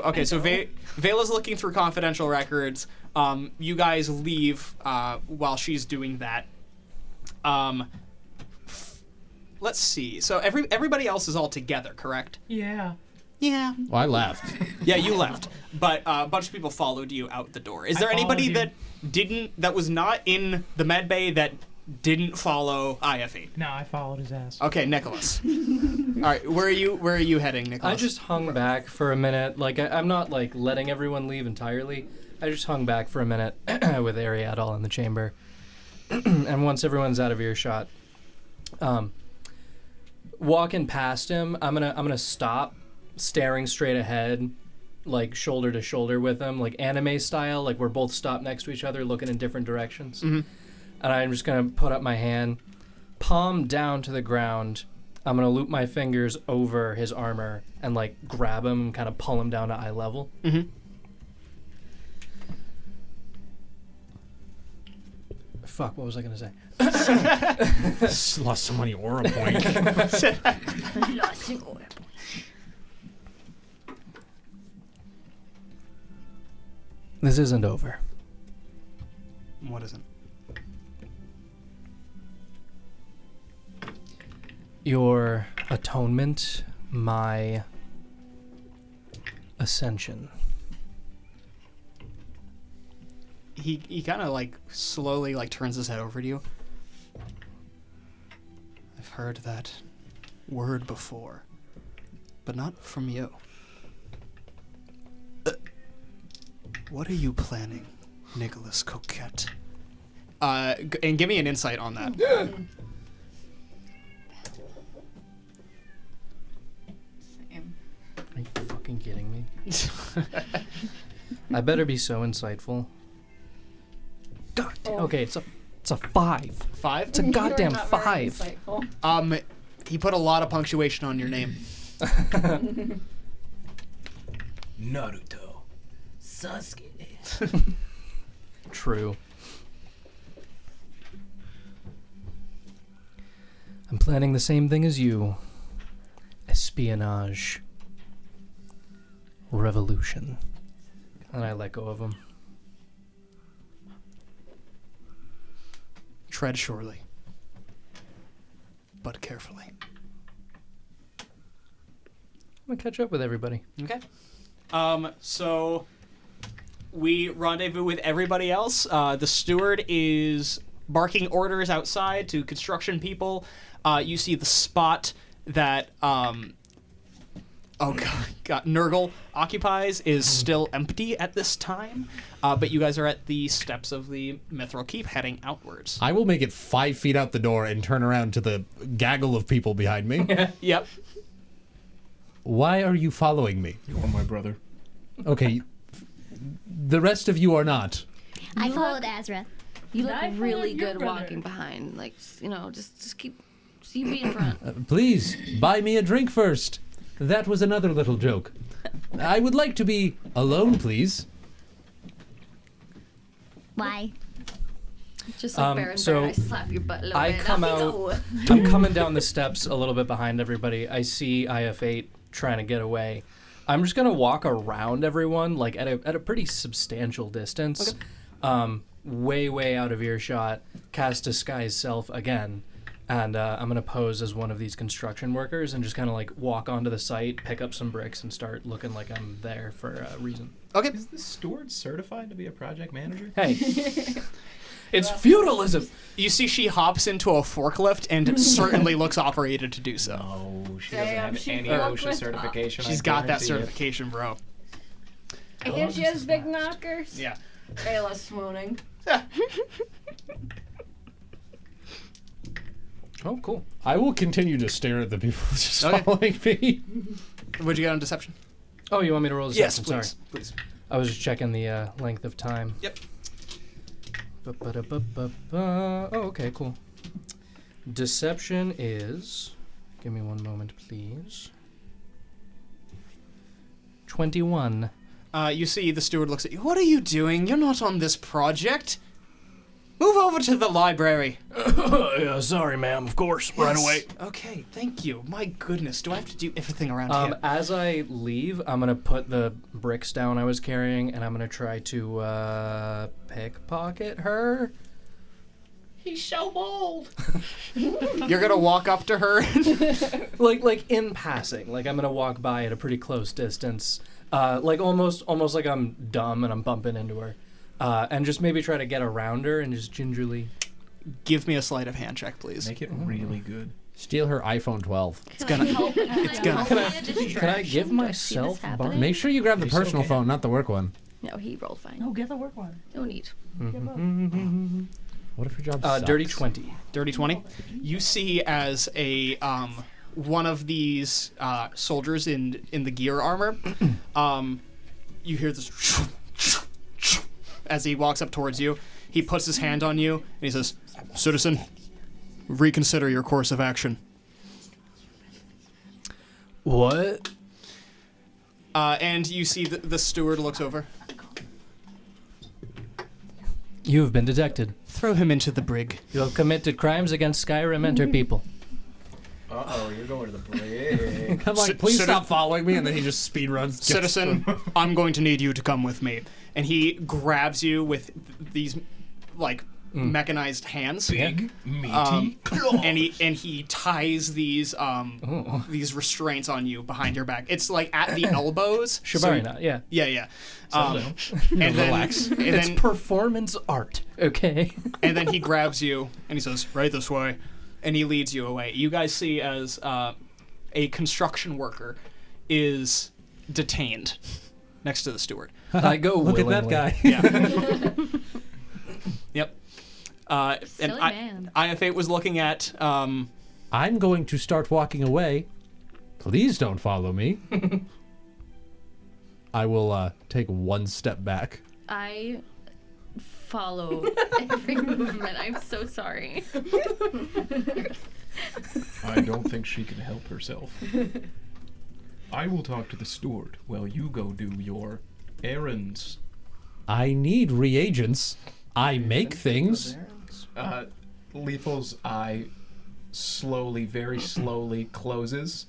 Vela's looking through confidential records. You guys leave while she's doing that. Let's see. So everybody else is all together, correct? Yeah. Yeah. Well, I left. Yeah, you left, but a bunch of people followed you out the door. Is there followed anybody you. that was not in the med bay that didn't follow IFE? No, I followed his ass. Okay, Nykkolas. All right, where are you heading, Nykkolas? I just hung back for a minute. Like I'm not like letting everyone leave entirely. I just hung back for a minute with Ariadne in the chamber, and once everyone's out of earshot, walking past him, I'm gonna stop, staring straight ahead, like shoulder to shoulder with him, like anime style. Like we're both stopped next to each other, looking in different directions. Mhm. And I'm just gonna put up my hand, palm down to the ground. I'm gonna loop my fingers over his armor and like grab him, kind of pull him down to eye level. Mm-hmm. Fuck, what was I gonna say? Lost so many aura points. This isn't over. What isn't? Your atonement, my ascension. He kind of like slowly like turns his head over to you. I've heard that word before, but not from you. What are you planning, Nykkolas Coquette? And give me an insight on that. Same. Are you fucking kidding me? I better be so insightful. God damn. Okay, it's a 5. 5? It's a goddamn You're not very 5. insightful. He put a lot of punctuation on your name. Naruto. Sasuke. True. I'm planning the same thing as you. Espionage. Revolution. And I let go of him. Tread surely, but carefully. I'm gonna catch up with everybody. Okay. So we rendezvous with everybody else. The steward is barking orders outside to construction people. You see the spot that Nurgle occupies is still empty at this time, but you guys are at the steps of the Mithril Keep heading outwards. I will make it 5 feet out the door and turn around to the gaggle of people behind me. Yep. Why are you following me? You are my brother. Okay, the rest of you are not. I followed Azra. You look I followed really your good brother. walking behind. Like, just keep, so you be in front. Please, buy me a drink first. That was another little joke. I would like to be alone, please. Why? Just like Baron so Baron, I slap your butt a little I bit. come Off you out. go. I'm coming down the steps a little bit behind everybody. I see IF8 trying to get away. I'm just gonna walk around everyone, like at a pretty substantial distance, way out of earshot. Cast Disguise Self again, and I'm gonna pose as one of these construction workers and just kind of like walk onto the site, pick up some bricks, and start looking like I'm there for a reason. Okay. Is the steward certified to be a project manager? Hey, it's feudalism. You see she hops into a forklift and certainly looks operated to do so. No, she Damn, doesn't have she any fucked OSHA with- certification. She's I got that guarantee it. certification, bro. I hear she has big knockers. Yeah. Ayla's swooning. Oh, cool. I will continue to stare at the people just Okay. following me. What'd you get on deception? Oh, you want me to roll this? Yes, Sorry. please. I was just checking the length of time. Yep. Oh, okay, cool. Deception is... Give me one moment, please. 21. You see the steward looks at you. What are you doing? You're not on this project. Move over to the library. Yeah, sorry, ma'am. Of course. Right Yes. away. Okay, thank you. My goodness, do I have to do everything around here? As I leave, I'm gonna put the bricks down I was carrying, and I'm gonna try to pickpocket her. He's so bold. You're gonna walk up to her. like in passing. Like I'm gonna walk by at a pretty close distance. Like almost like I'm dumb and I'm bumping into her. And just maybe try to get around her and just gingerly. Give me a sleight of hand check, please. Make it really good. Steal her iPhone 12. It's gonna. It's gonna. Can I give myself bar? Make sure you grab the Are you still personal okay? phone, not the work one. No, he rolled fine. No, get the work one. No need. What if your job sucks? Dirty 20. Dirty 20. You see as a one of these soldiers in the gear armor. You hear this as he walks up towards you. He puts his hand on you and he says, "Citizen, reconsider your course of action." What? And you see the steward looks over. You have been detected. Throw him into the brig. You have committed crimes against Skyrim and her people. Uh-oh, you're going to the brig. I'm like, Ci- please citi- stop following me, and then he just speed runs. Citizen, I'm going to need you to come with me. And he grabs you with these, like, mechanized hands. Big, meaty. And he ties these restraints on you behind your back. It's like at the elbows. Shibari knot, yeah. Yeah. And then, Relax. And It's then, performance art, okay? and then he grabs you and he says, "Right this way," and he leads you away. You guys see as a construction worker is detained next to the steward. I go Look willingly. at that guy. Yeah. Yep. And Silly man. IF8 was looking at. I'm going to start walking away. Please don't follow me. I will take one step back. I follow every movement. I'm so sorry. I don't think she can help herself. I will talk to the steward while you go do your errands. I need reagents. I make things. Lethal's eye slowly, very slowly closes,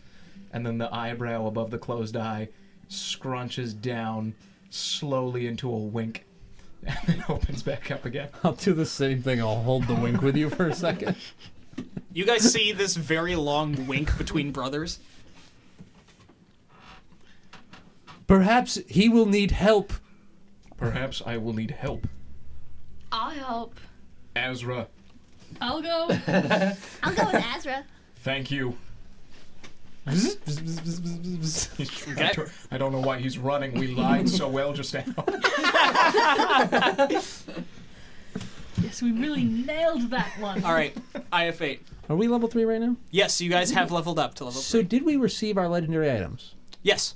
and then the eyebrow above the closed eye scrunches down slowly into a wink. And then opens back up again. I'll do the same thing. I'll hold the wink with you for a second. You guys see this very long wink between brothers. Perhaps he will need help. Perhaps I will need help. I'll help. Azra, I'll go. I'll go with Azra. thank you. Okay. I don't know why he's running. We lied so well just now. Yes, we really nailed that one. All right, I have fate. Are we level 3 right now? Yes, you guys have leveled up to level 3. So did we receive our legendary items? Yes.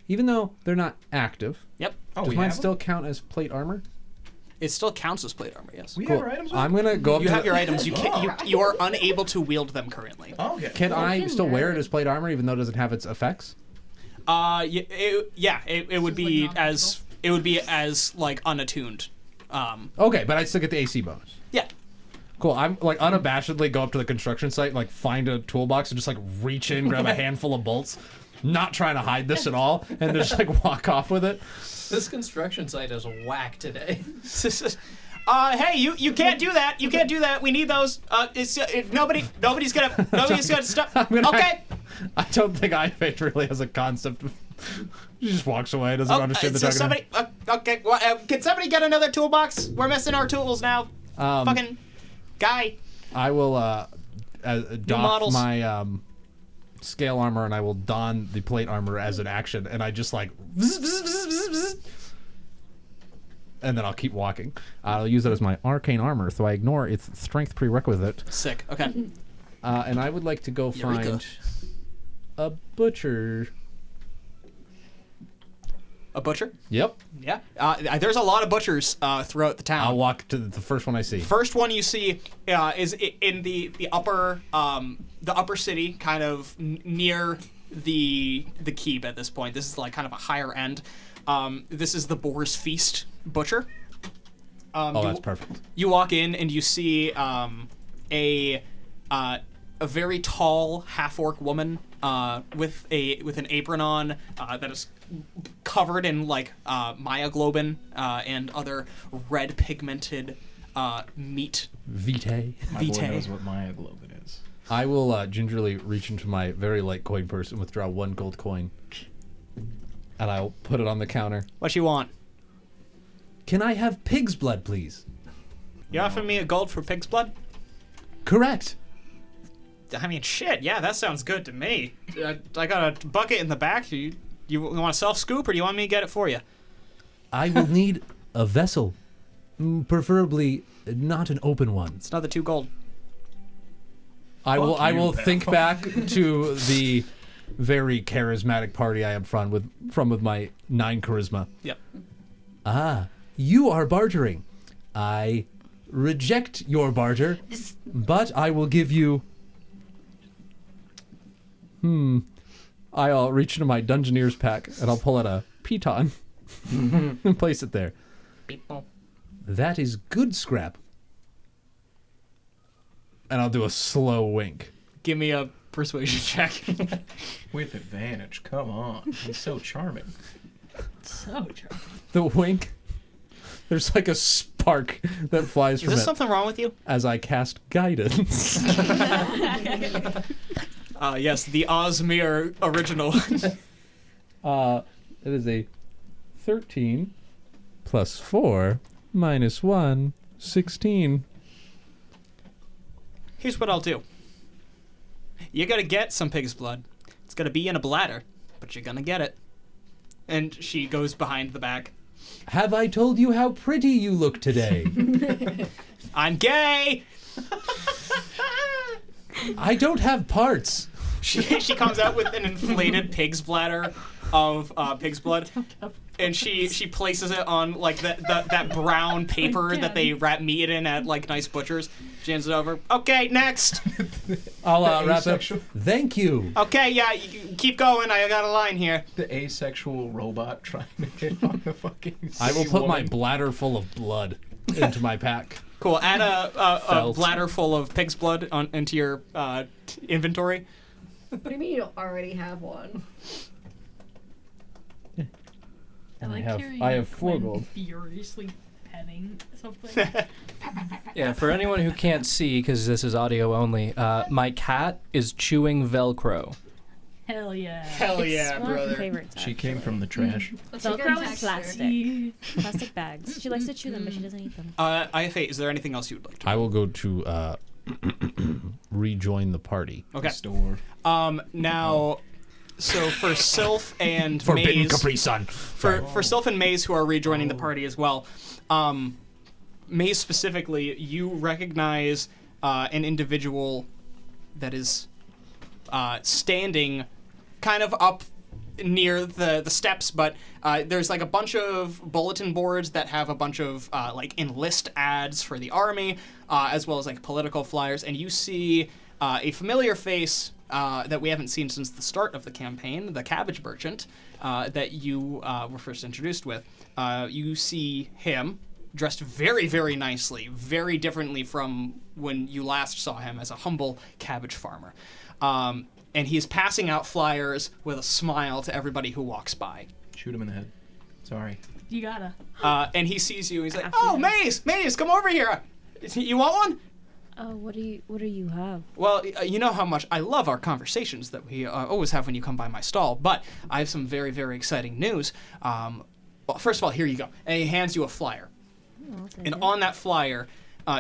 Even though they're not active, Yep. Oh, does we mine have still count as plate armor? It still counts as plate armor. Yes. We Cool. have our items. I'm gonna go up You to have the- your items. You can't. You are unable to wield them currently. Okay. Can I can still wear wear it as plate armor even though it doesn't have its effects? It would This is, be like, as like unattuned. Okay, but I still get the AC bonus. Yeah. Cool. I'm like unabashedly go up to the construction site, like find a toolbox and just like reach in, grab a handful of bolts, not trying to hide this at all, and just like walk off with it. This construction site is whack today. Hey, you can't do that. You can't do that. We need those. Nobody's gonna stop. Okay. I don't think iFate really has a concept of. She just walks away, doesn't understand the so talking. somebody. Okay. Well, can somebody get another toolbox? We're missing our tools now. Fucking guy. I will doff models. my scale armor and I will don the plate armor as an action, and I just like. And then I'll keep walking. I'll use it as my arcane armor, so I ignore its strength prerequisite. Sick. Okay. And I would like to go Eureka. find a butcher. A butcher? Yep. Yeah. There's a lot of butchers throughout the town. I'll walk to the first one I see. First one you see is in the upper city, kind of near the keep at this point. This is like kind of a higher end. This is the Boar's Feast butcher. That's perfect. You walk in and you see a very tall half-orc woman with an apron on that is covered in like myoglobin and other red pigmented meat. Vitae. My boy knows what myoglobin is. I will gingerly reach into my very light coin purse and withdraw 1 gold coin. And I'll put it on the counter. What you want? Can I have pig's blood, please? You offering me a gold for pig's blood? Correct. I mean, shit. Yeah, that sounds good to me. I got a bucket in the back. You want a self scoop, or do you want me to get it for you? I will need a vessel, preferably not an open one. It's another 2 gold. I will you, think back to the very charismatic party I am from with my 9 charisma. Yep. Ah, you are bartering. I reject your barter, but I will give you. I'll reach into my Dungeoneer's pack and I'll pull out a piton and place it there. People. That is good scrap. And I'll do a slow wink. Give me a persuasion check. With advantage. Come on. He's so charming. So charming. The wink. There's like a spark that flies Is from there it something wrong with you? as I cast guidance. Yes, the Osmir original. It is a 13 plus 4 minus 1, 16. Here's what I'll do. You gotta get some pig's blood. It's gonna be in a bladder, but you're gonna get it. And she goes behind the back. Have I told you how pretty you look today? I'm gay! I don't have parts. She comes out with an inflated pig's bladder of pig's blood, and she places it on like that brown paper that they wrap meat in at like nice butchers. She hands it over. Okay, next. I'll wrap up. asexual- Thank you. Okay, yeah, you keep going. I got a line here. The asexual robot trying to get on the fucking I will sea put my woman. bladder full of blood into my pack. Cool. Add a Felt. bladder full of pig's blood into your inventory. What do you mean you don't already have one? And I like hearing I have 4 Quinn gold. furiously planning something. Yeah, for anyone who can't see, because this is audio only, my cat is chewing Velcro. Hell yeah. Hell It's yeah, one of her brother. favorites. She came from the trash. That's a good Velcro is texture. plastic. Plastic bags. She likes to chew them, but she doesn't eat them. IFA, is there anything else you would like to? I will go to rejoin the party. Okay. Store. Now, so for Sylph and Forbidden Maze, Capri Sun. for Sylph and Maze who are rejoining the party as well, Maze specifically, you recognize an individual that is standing kind of up near the steps, but there's like a bunch of bulletin boards that have a bunch of like enlist ads for the army, as well as like political flyers, and you see a familiar face that we haven't seen since the start of the campaign, the cabbage merchant that you were first introduced with. You see him dressed very, very nicely, very differently from when you last saw him as a humble cabbage farmer. And he's passing out flyers with a smile to everybody who walks by. Shoot him in the head. Sorry. You gotta. And he sees you. He's like, "Oh, Maze, come over here. You want one?" What do you have? Well, you know how much I love our conversations that we always have when you come by my stall. But I have some very, very exciting news. Well, first of all, here you go. And he hands you a flyer. Oh, And on that flyer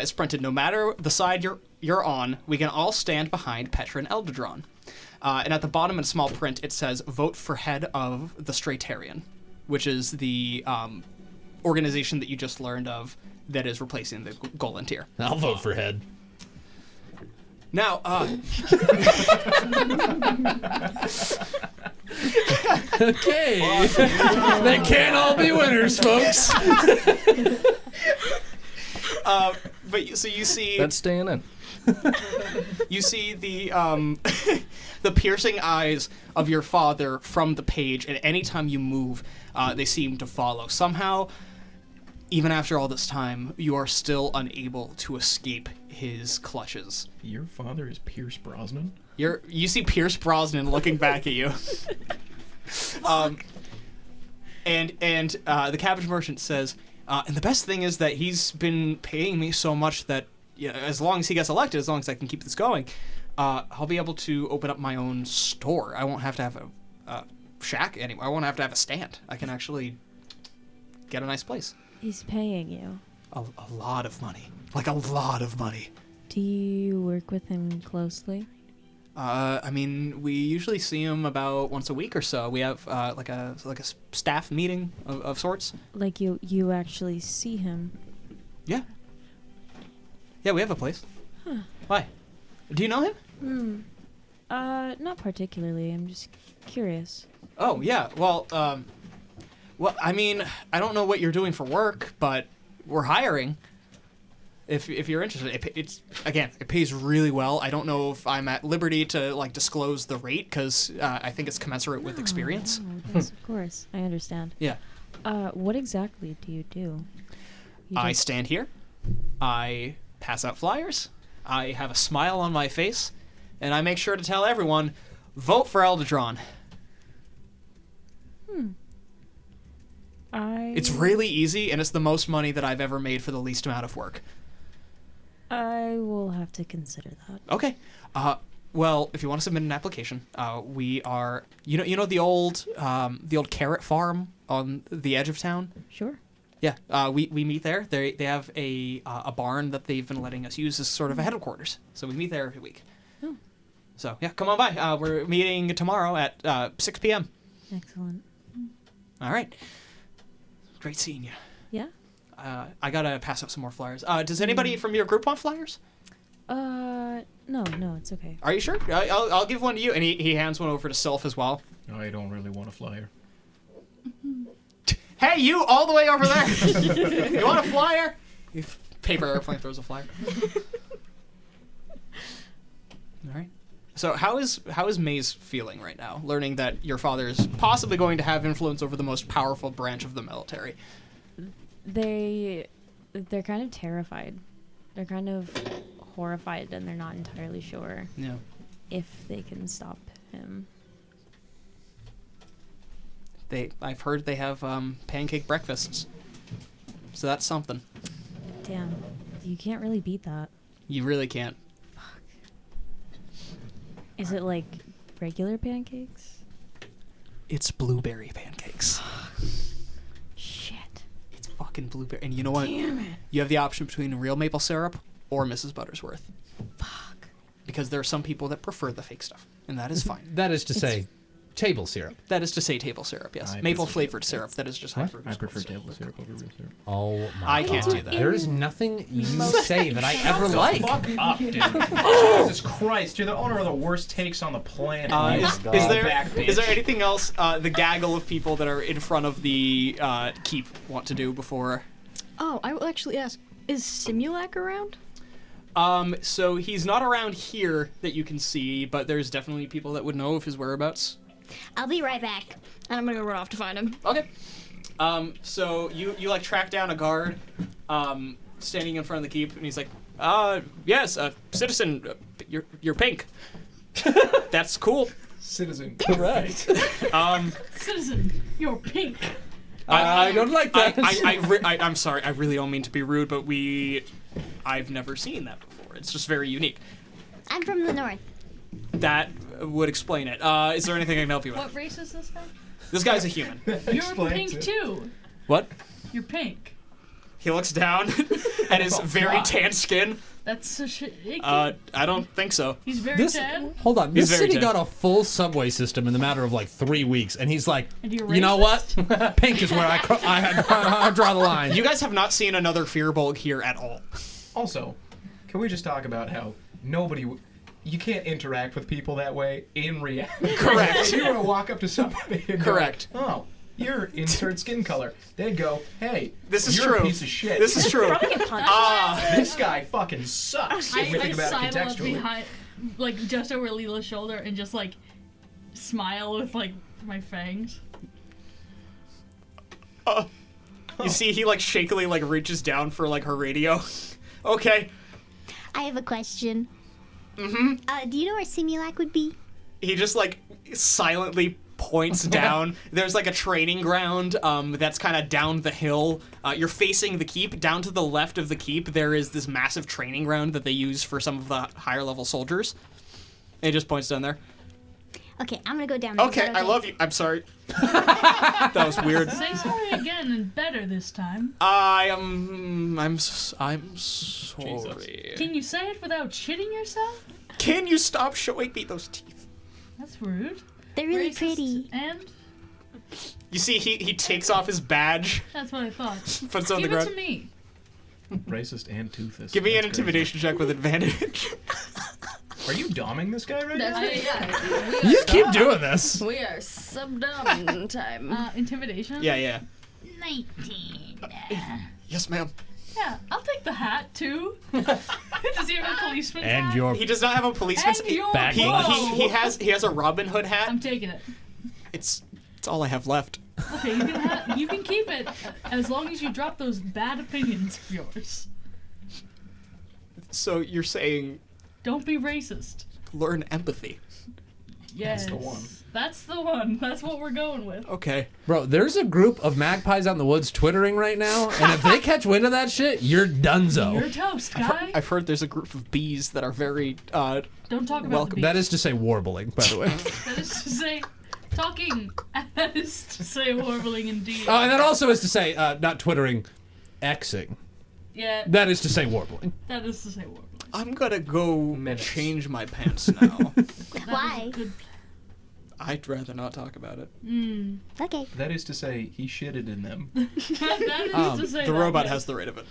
is printed, no matter the side you're on, we can all stand behind Petra and Eldadron. And at the bottom in small print, it says, "Vote for head of the Straitarian," which is the organization that you just learned of that is replacing the Golantir. I'll vote for head. Now, Okay. They can't all be winners, folks. so you see... That's staying in. You see the the piercing eyes of your father from the page, and anytime you move, they seem to follow. Somehow, even after all this time, you are still unable to escape his clutches. Your father is Pierce Brosnan? You see Pierce Brosnan looking back at you. And the cabbage merchant says, and the best thing is that he's been paying me so much that as long as he gets elected, as long as I can keep this going, I'll be able to open up my own store. I won't have to have a shack anymore. I won't have to have a stand. I can actually get a nice place. He's paying you. A lot of money. Like a lot of money. Do you work with him closely? I mean, we usually see him about once a week or so. We have like a staff meeting of sorts. Like you actually see him? Yeah. Yeah, we have a place. Huh. Why? Do you know him? Not particularly. I'm just curious. Oh, yeah. Well, I mean, I don't know what you're doing for work, but we're hiring. If you're interested, it pays really well. I don't know if I'm at liberty to like disclose the rate because I think it's commensurate with experience. Yes, of course, I understand. Yeah. What exactly do you do? I stand here. I pass out flyers. I have a smile on my face, and I make sure to tell everyone, vote for Eldadron. It's really easy, and it's the most money that I've ever made for the least amount of work. I will have to consider that. Okay. Well, if you want to submit an application, we are. You know the old carrot farm on the edge of town. Sure. Yeah. We meet there. They have a barn that they've been letting us use as sort of a headquarters. So we meet there every week. Oh. So yeah, come on by. We're meeting tomorrow at 6 p.m. Excellent. All right. Great seeing you. Yeah. I gotta pass out some more flyers. Does anybody from your group want flyers? No, it's okay. Are you sure? I'll give one to you. And he hands one over to Sylph as well. I don't really want a flyer. Hey, you all the way over there. You want a flyer? Paper airplane throws a flyer. All right. So how is Maze feeling right now, learning that your father is possibly going to have influence over the most powerful branch of the military? They're kind of terrified. They're kind of horrified, and they're not entirely sure if they can stop him. I've heard they have pancake breakfasts. So that's something. Damn, you can't really beat that. You really can't. Is it like regular pancakes? It's blueberry pancakes. Shit. It's fucking blueberry. And you know what? Damn it. You have the option between real maple syrup or Mrs. Buttersworth. Fuck. Because there are some people that prefer the fake stuff, and that is fine. That is to say, table syrup. That is to say table syrup, yes. I Maple prefer- flavored syrup, that is just high fructose. I prefer corn table syrup over real syrup. Oh my I god. can't do that. There is nothing you say that I ever like. Fuck up, dude. Jesus Christ, you're the owner of the worst takes on the planet. Is Is there anything else the gaggle of people that are in front of the keep want to do before? Oh, I will actually ask, is Simulac around? So he's not around here that you can see, but there's definitely people that would know of his whereabouts. I'll be right back. And I'm gonna go run off to find him. Okay. So you like track down a guard, standing in front of the keep, and he's like, yes, citizen, you're pink. That's cool. Citizen. Correct. Citizen, you're pink. I don't like that. I'm sorry. I really don't mean to be rude, but I've never seen that before. It's just very unique. I'm from the north. That would explain it. Is there anything I can help you with? What race is this guy? This guy's a human. You're pink too. What? You're pink. He looks down at his very tan skin. That's such a icky. I don't think so. He's very tan. Hold on. He's This very city tan. got a full subway system in the matter of like 3 weeks, and he's like, And you're you know what? racist? Pink is where I draw the line. You guys have not seen another Fearbulk here at all. Also, can we just talk about how you can't interact with people that way in reality? Correct. If you were to walk up to somebody and Correct. go, oh, you're insert skin color, they'd go, hey, This is you're true. a piece of shit. This is true. This guy fucking sucks. If we I think about it sidle up contextually. behind, like just over Leela's shoulder, and just like smile with like my fangs. You see, he like shakily like reaches down for like her radio. Okay. I have a question. Mm-hmm. Do you know where Simulac would be? He just like silently points down. There's like a training ground that's kind of down the hill. You're facing the keep. Down to the left of the keep, there is this massive training ground that they use for some of the higher level soldiers. And he just points down there. Okay, I'm gonna go down there. Okay, I love you. I'm sorry. That was weird. Say sorry again and better this time. I'm sorry. Can you say it without shitting yourself? Can you stop showing me those teeth? That's rude. They're really Racist pretty. And You see, he takes off his badge, that's what I thought. puts it on the Give it ground. to me. Racist and toothless. Give me an That's intimidation check with advantage. crazy. Are you doming this guy right That's now? what, yeah. You keep doing this. We are subdom time. Intimidation? Yeah. 19. Yes, ma'am. Yeah, I'll take the hat too. Does he have a policeman And hat? your He does not have a policeman's. And your back He, blood. he has a Robin Hood hat. I'm taking it. It's all I have left. Okay, you can keep it as long as you drop those bad opinions of yours. So you're saying Don't be racist. learn empathy. Yes. the one. That's the one. That's what we're going with. Okay. Bro, there's a group of magpies out in the woods twittering right now, and if they catch wind of that shit, you're donezo. You're toast, guy. I've heard there's a group of bees that are very Don't talk about welcome. the That is to say warbling, by the way. That is to say, talking. That is to say, warbling indeed. Oh, and that also is to say, not twittering, Xing. Yeah, That is to say warbling. that is to say, warbling. I'm gonna go Minutes. change my pants now. That is Why? a good- I'd rather not talk about it. Okay. That is to say, he shitted in them. that is to say The that, robot yes. has the right of it.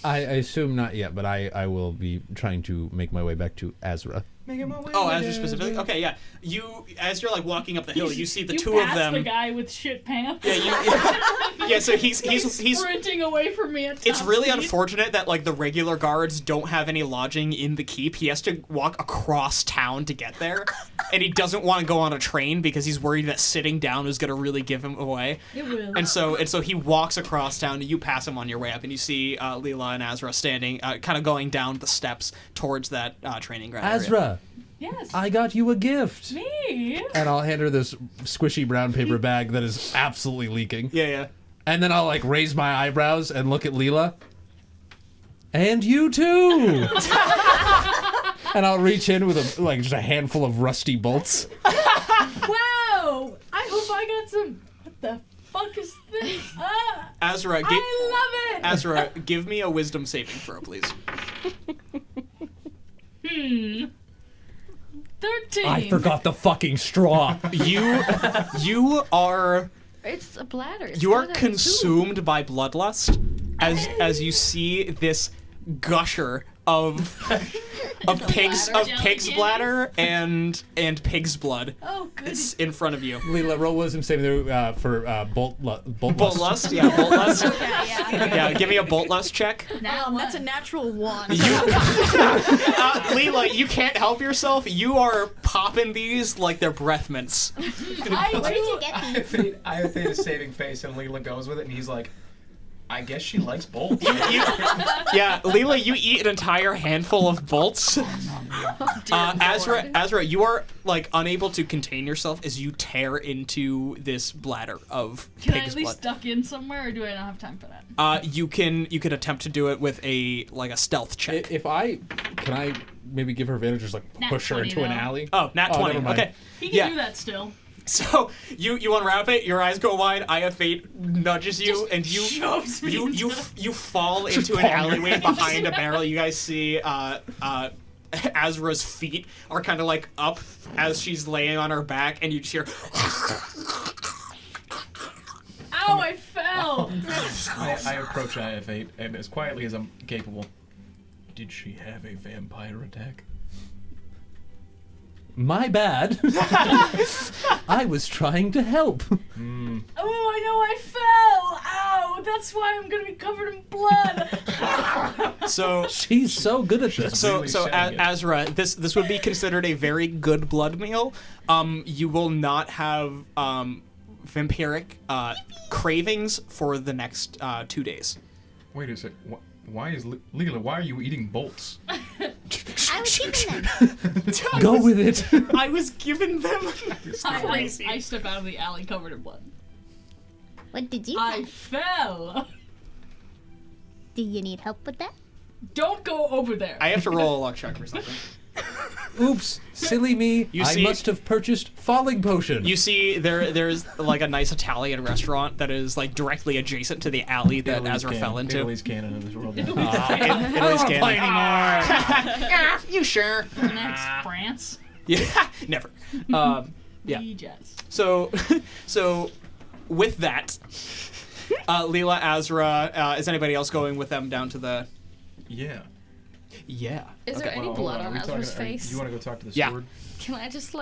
I assume not yet, but I will be trying to make my way back to Azra. Oh, Azure specifically? Okay, yeah. You, as you're like walking up the hill, you see the you two of pass them. the guy with shit pants. Yeah, yeah. So he's sprinting away from me. At It's top really speed. unfortunate that like the regular guards don't have any lodging in the keep. He has to walk across town to get there, and he doesn't want to go on a train because he's worried that sitting down is gonna really give him away. It will. And so he walks across town. And you pass him on your way up, and you see Leela and Azra standing, kind of going down the steps towards that training ground. area. Azra, Yes. I got you a gift. Me. And I'll hand her this squishy brown paper bag that is absolutely leaking. Yeah. And then I'll like raise my eyebrows and look at Leela. And you too. And I'll reach in with just a handful of rusty bolts. Wow! I hope I got some. What the fuck is this? Azra, I love it. Azra, give me a wisdom saving throw, please. 13. I forgot the fucking straw. You are. It's a bladder. It's You are gotta consumed by bloodlust as you see this gusher of pig's bladder and pig's blood. Oh, good. It's in front of you. Leela, roll wisdom saving for bolt Lust, yeah, bolt lust. Yeah, give me a bolt lust check. That's a natural 1. Leela, you can't help yourself. You are popping these like they're breath mints. Where did you get these? I have a saving face, and Leela goes with it, and he's like, I guess she likes bolts. Yeah, Leela, you eat an entire handful of bolts. Azra, you are like unable to contain yourself as you tear into this bladder of Can I pig's at least blood. duck in somewhere, or do I not have time for that? You can attempt to do it with a stealth check. Can I maybe give her advantage, just like Nat push her 20 into an though. alley? Oh, nat 20. Never mind. Okay. He can Yeah. do that still. So you unwrap it, your eyes go wide, Eye of Fate nudges you, and you shoves me you fall into an alleyway behind a barrel. You guys see Azra's feet are kind of like up as she's laying on her back, and you just hear. Ow! I fell. I approach Eye of Fate, and as quietly as I'm capable, did she have a vampire attack? My bad. I was trying to help. Oh, I know I fell. Ow! That's why I'm gonna be covered in blood. So she's so good at this. So really so saying it. Azra, this would be considered a very good blood meal. You will not have vampiric cravings for the next 2 days. Wait a sec. Why is Leela? Why are you eating bolts? I was given them. Go with it. I was given them. I step out of the alley covered in blood. What did you I have? fell. Do you need help with that? Don't go over there. I have to roll a luck check for something. Oops, silly me. I must have purchased falling potion. You see, there's like a nice Italian restaurant that is like directly adjacent to the alley that Italy's Azra canon. fell into. Italy's canon in this world. Italy's canon. You sure? Next, France. Yeah, never. Yeah. Jazz. So with that, Leela, Azra, is anybody else going with them down to the? Yeah. Yeah. Is there any blood on Azra's face? You want to go talk to the Yeah. steward? Can I just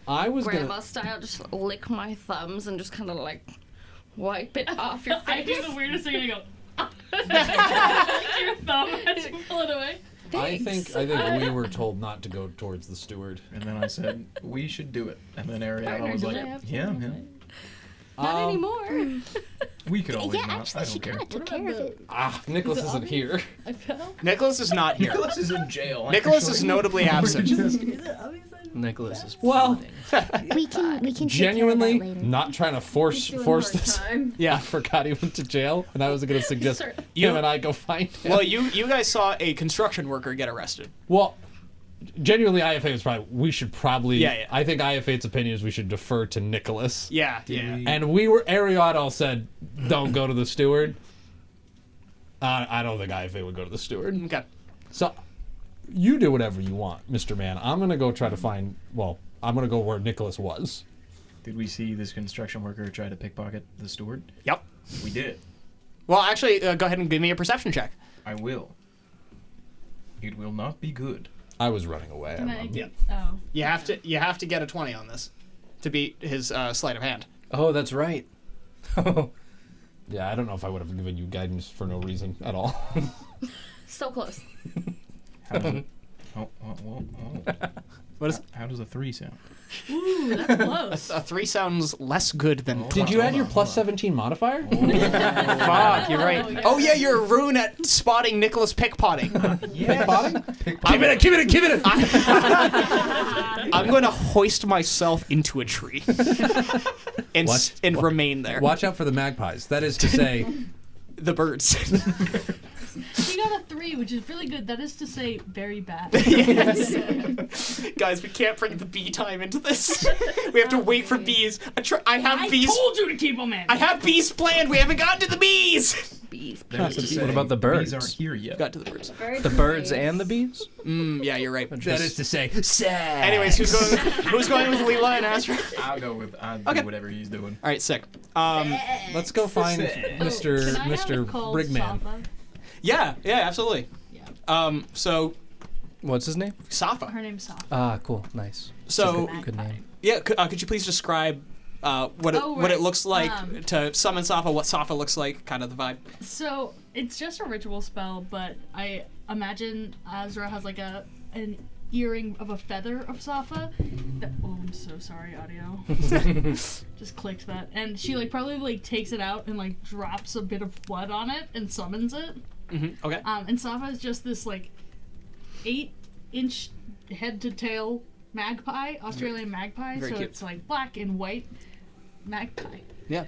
I was grandma style, just lick my thumbs and just kind of wipe it off your I face? do the weirdest thing. I go. Your thumb as you pull it away. I think we were told not to go towards the steward. And then I said, we should do it. And then Ariana was like, yeah. Not anymore. We could always Yeah, not. actually, I she don't care. kind of took care of it. Nykkolas isn't here. I fell. Nykkolas is not here. Nykkolas is in jail. Nykkolas is notably absent. Nykkolas is Well, We can genuinely take care of that later. not trying to force this. Yeah. I forgot he went to jail, and I was going to suggest him and I go find him. Well, you guys saw a construction worker get arrested. Well, genuinely, IFA is probably. We should probably. Yeah. I think IFA's opinion is we should defer to Nykkolas. Yeah. And Ariadne said, "Don't go to the steward." I don't think IFA would go to the steward. Okay. So, you do whatever you want, Mr. Man. I'm gonna go try to find. Well, I'm gonna go where Nykkolas was. Did we see this construction worker try to pickpocket the steward? Yep. We did. Well, actually, go ahead and give me a perception check. I will. It will not be good. I was running away. Yeah. Oh. You have to get a 20 on this to beat his sleight of hand. Oh, that's right. Yeah, I don't know if I would have given you guidance for no reason at all. So close. How does it? Oh. What is? How does a 3 sound? Ooh, that's close. A 3 sounds less good than. Did you add your plus 17 modifier? Fuck, you're right. Oh yeah, you're a rune at spotting Nykkolas pickpotting. Pickpotting? Give it. I'm going to hoist myself into a tree and remain there. Watch out for the magpies. That is to say, the birds. We got a 3, which is really good. That is to say, very bad. Yes. Guys, we can't bring the bee time into this. We have to wait for bees. I have bees. I told you to keep them in. I have bees planned. We haven't gotten to the bees. Bees. What about the birds? Bees aren't here yet. Got to the birds. The birds and the bees? Yeah, you're right. that is to say, sad. Anyways, who's going with Leela and Astra? I'll do whatever he's doing. All right, sick. Let's go find Mr. Brigman. Yeah, absolutely. Yeah. So, What's his name? Safa. Her name's Safa. Ah, cool. Nice. So, Good name. yeah, could you please describe what it looks like to summon Safa, what Safa looks like, kind of the vibe? So it's just a ritual spell, but I imagine Azra has like an earring of a feather of Safa. Oh, I'm so sorry, audio. Just clicked that, and she like probably like takes it out and like drops a bit of blood on it and summons it. Mm-hmm. Okay. And Safa is just this like 8-inch head to tail magpie, Australian magpie. Very so cute. it's like black and white magpie. Yeah.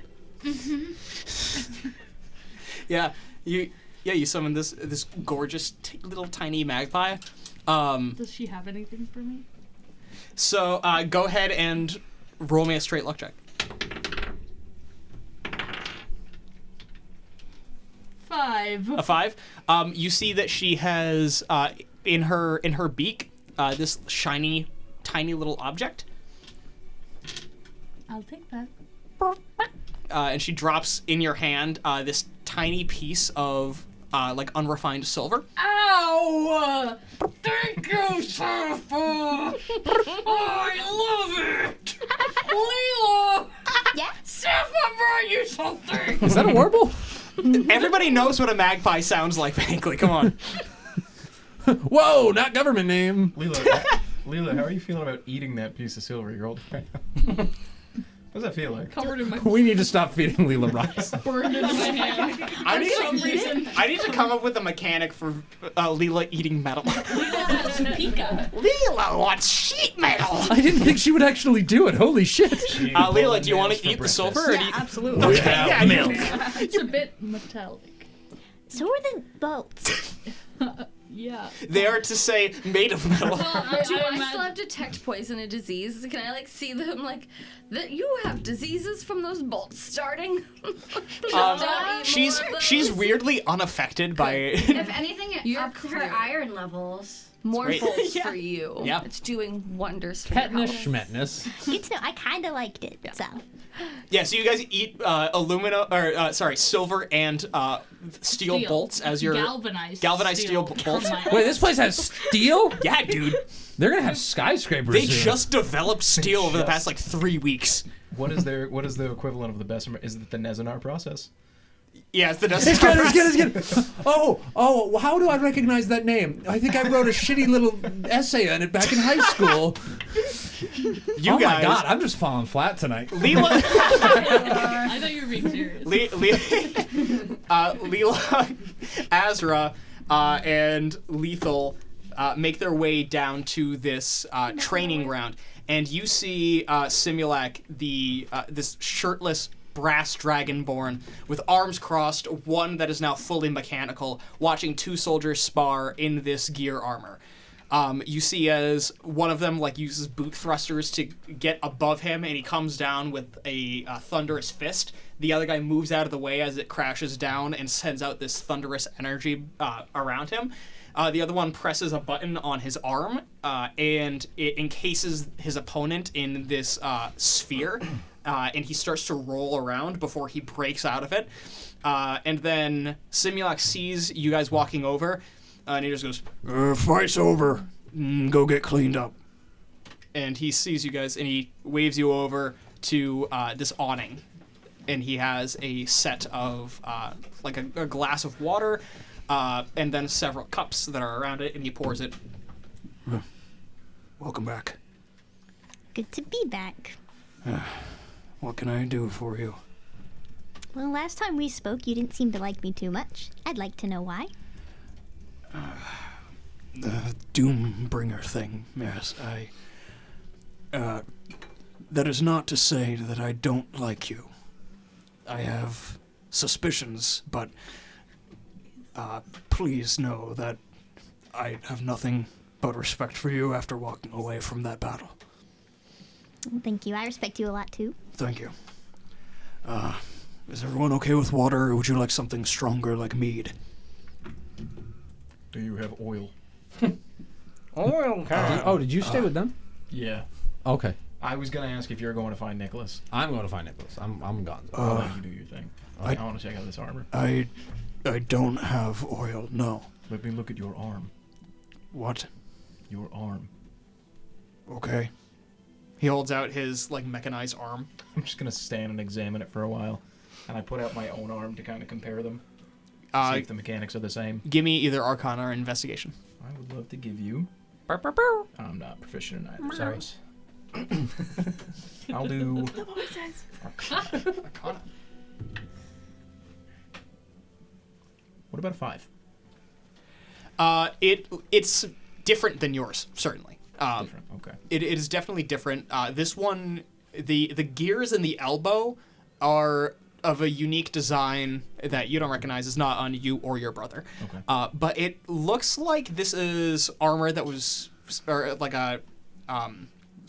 Yeah. You summon this gorgeous little tiny magpie. Does she have anything for me? So go ahead and roll me a straight luck check. 5. A 5. You see that she has in her beak this shiny, tiny little object. I'll take that. And she drops in your hand this tiny piece of like unrefined silver. Ow! Thank you, Safa! I love it! Leela! Yeah? Safa brought you something! Is that a warble? Everybody knows what a magpie sounds like, frankly. Come on. Whoa, not government name. Leela, how are you feeling about eating that piece of silver you're holding right now? What does that feel like? Covered in my We need to stop feeding Leela rice. burned into my hand. I need to come up with a mechanic for Leela eating metal. Pika. Leela wants sheet metal. I didn't think she would actually do it. Holy shit. Leela, do you want to eat the silver? Or do you... Absolutely. Okay, yeah, milk. It's a bit metallic. So are the boats. Yeah. They are to say made of metal. Do I still have detect poison and disease? Can I like see them like that? You have diseases from those bolts starting. She's weirdly unaffected by. If anything, it You're upped her clear. iron levels. More Great. bolts Yeah. for you. Yeah. It's doing wonders for your Petness health. schmetness. Good to know. I kind of liked it. So. Yeah, so you guys eat silver and steel bolts as your galvanized steel bolts. Wait, this place has steel? Yeah, dude. They're gonna have skyscrapers They soon. just developed steel over the past like 3 weeks. What is the equivalent of the Bessemer? Is it the Nezanar process? Yeah, it's the It's good. Oh, how do I recognize that name? I think I wrote a shitty little essay on it back in high school. You oh guys. my god, I'm just falling flat tonight. Leela. I thought you were being serious. Leela, Azra, and Lethal make their way down to this training ground, and you see Simulac, this shirtless brass dragonborn with arms crossed, one that is now fully mechanical, watching 2 soldiers spar in this gear armor. You see as one of them like uses boot thrusters to get above him, and he comes down with a thunderous fist. The other guy moves out of the way as it crashes down and sends out this thunderous energy around him. The other one presses a button on his arm, and it encases his opponent in this sphere, and he starts to roll around before he breaks out of it. And then Simulac sees you guys walking over, and he just goes, "Fight's over. Go get cleaned up." And he sees you guys, and he waves you over to this awning. And he has a set of, like a glass of water, and then several cups that are around it, and he pours it Welcome back. Good to be back. What can I do for you? Well, last time we spoke, you didn't seem to like me too much. I'd like to know why. The Doombringer thing, yes, that is not to say that I don't like you. I have suspicions, but, please know that I have nothing but respect for you after walking away from that battle. Thank you. I respect you a lot, too. Thank you. Is everyone okay with water, or would you like something stronger like mead? Do you have oil? Oil. Did you stay with them? Yeah. Okay. I was gonna ask if you're going to find Nykkolas. I'm going to find Nykkolas. I'm gone. I'll let you do your thing. I want to check out this armor. I don't have oil, no. Let me look at your arm. What? Your arm. Okay. He holds out his, like, mechanized arm. I'm just gonna stand and examine it for a while. And I put out my own arm to kind of compare them. See if the mechanics are the same. Give me either Arcana or Investigation. I would love to give you... I'm not proficient in either. Sorry. I'll do... Arcana. What about a 5? It's different than yours, certainly. Different, okay. It is definitely different. This one, the gears and the elbow are of a unique design that you don't recognize. Is not on you or your brother. Okay. But it looks like this is armor that was, or like a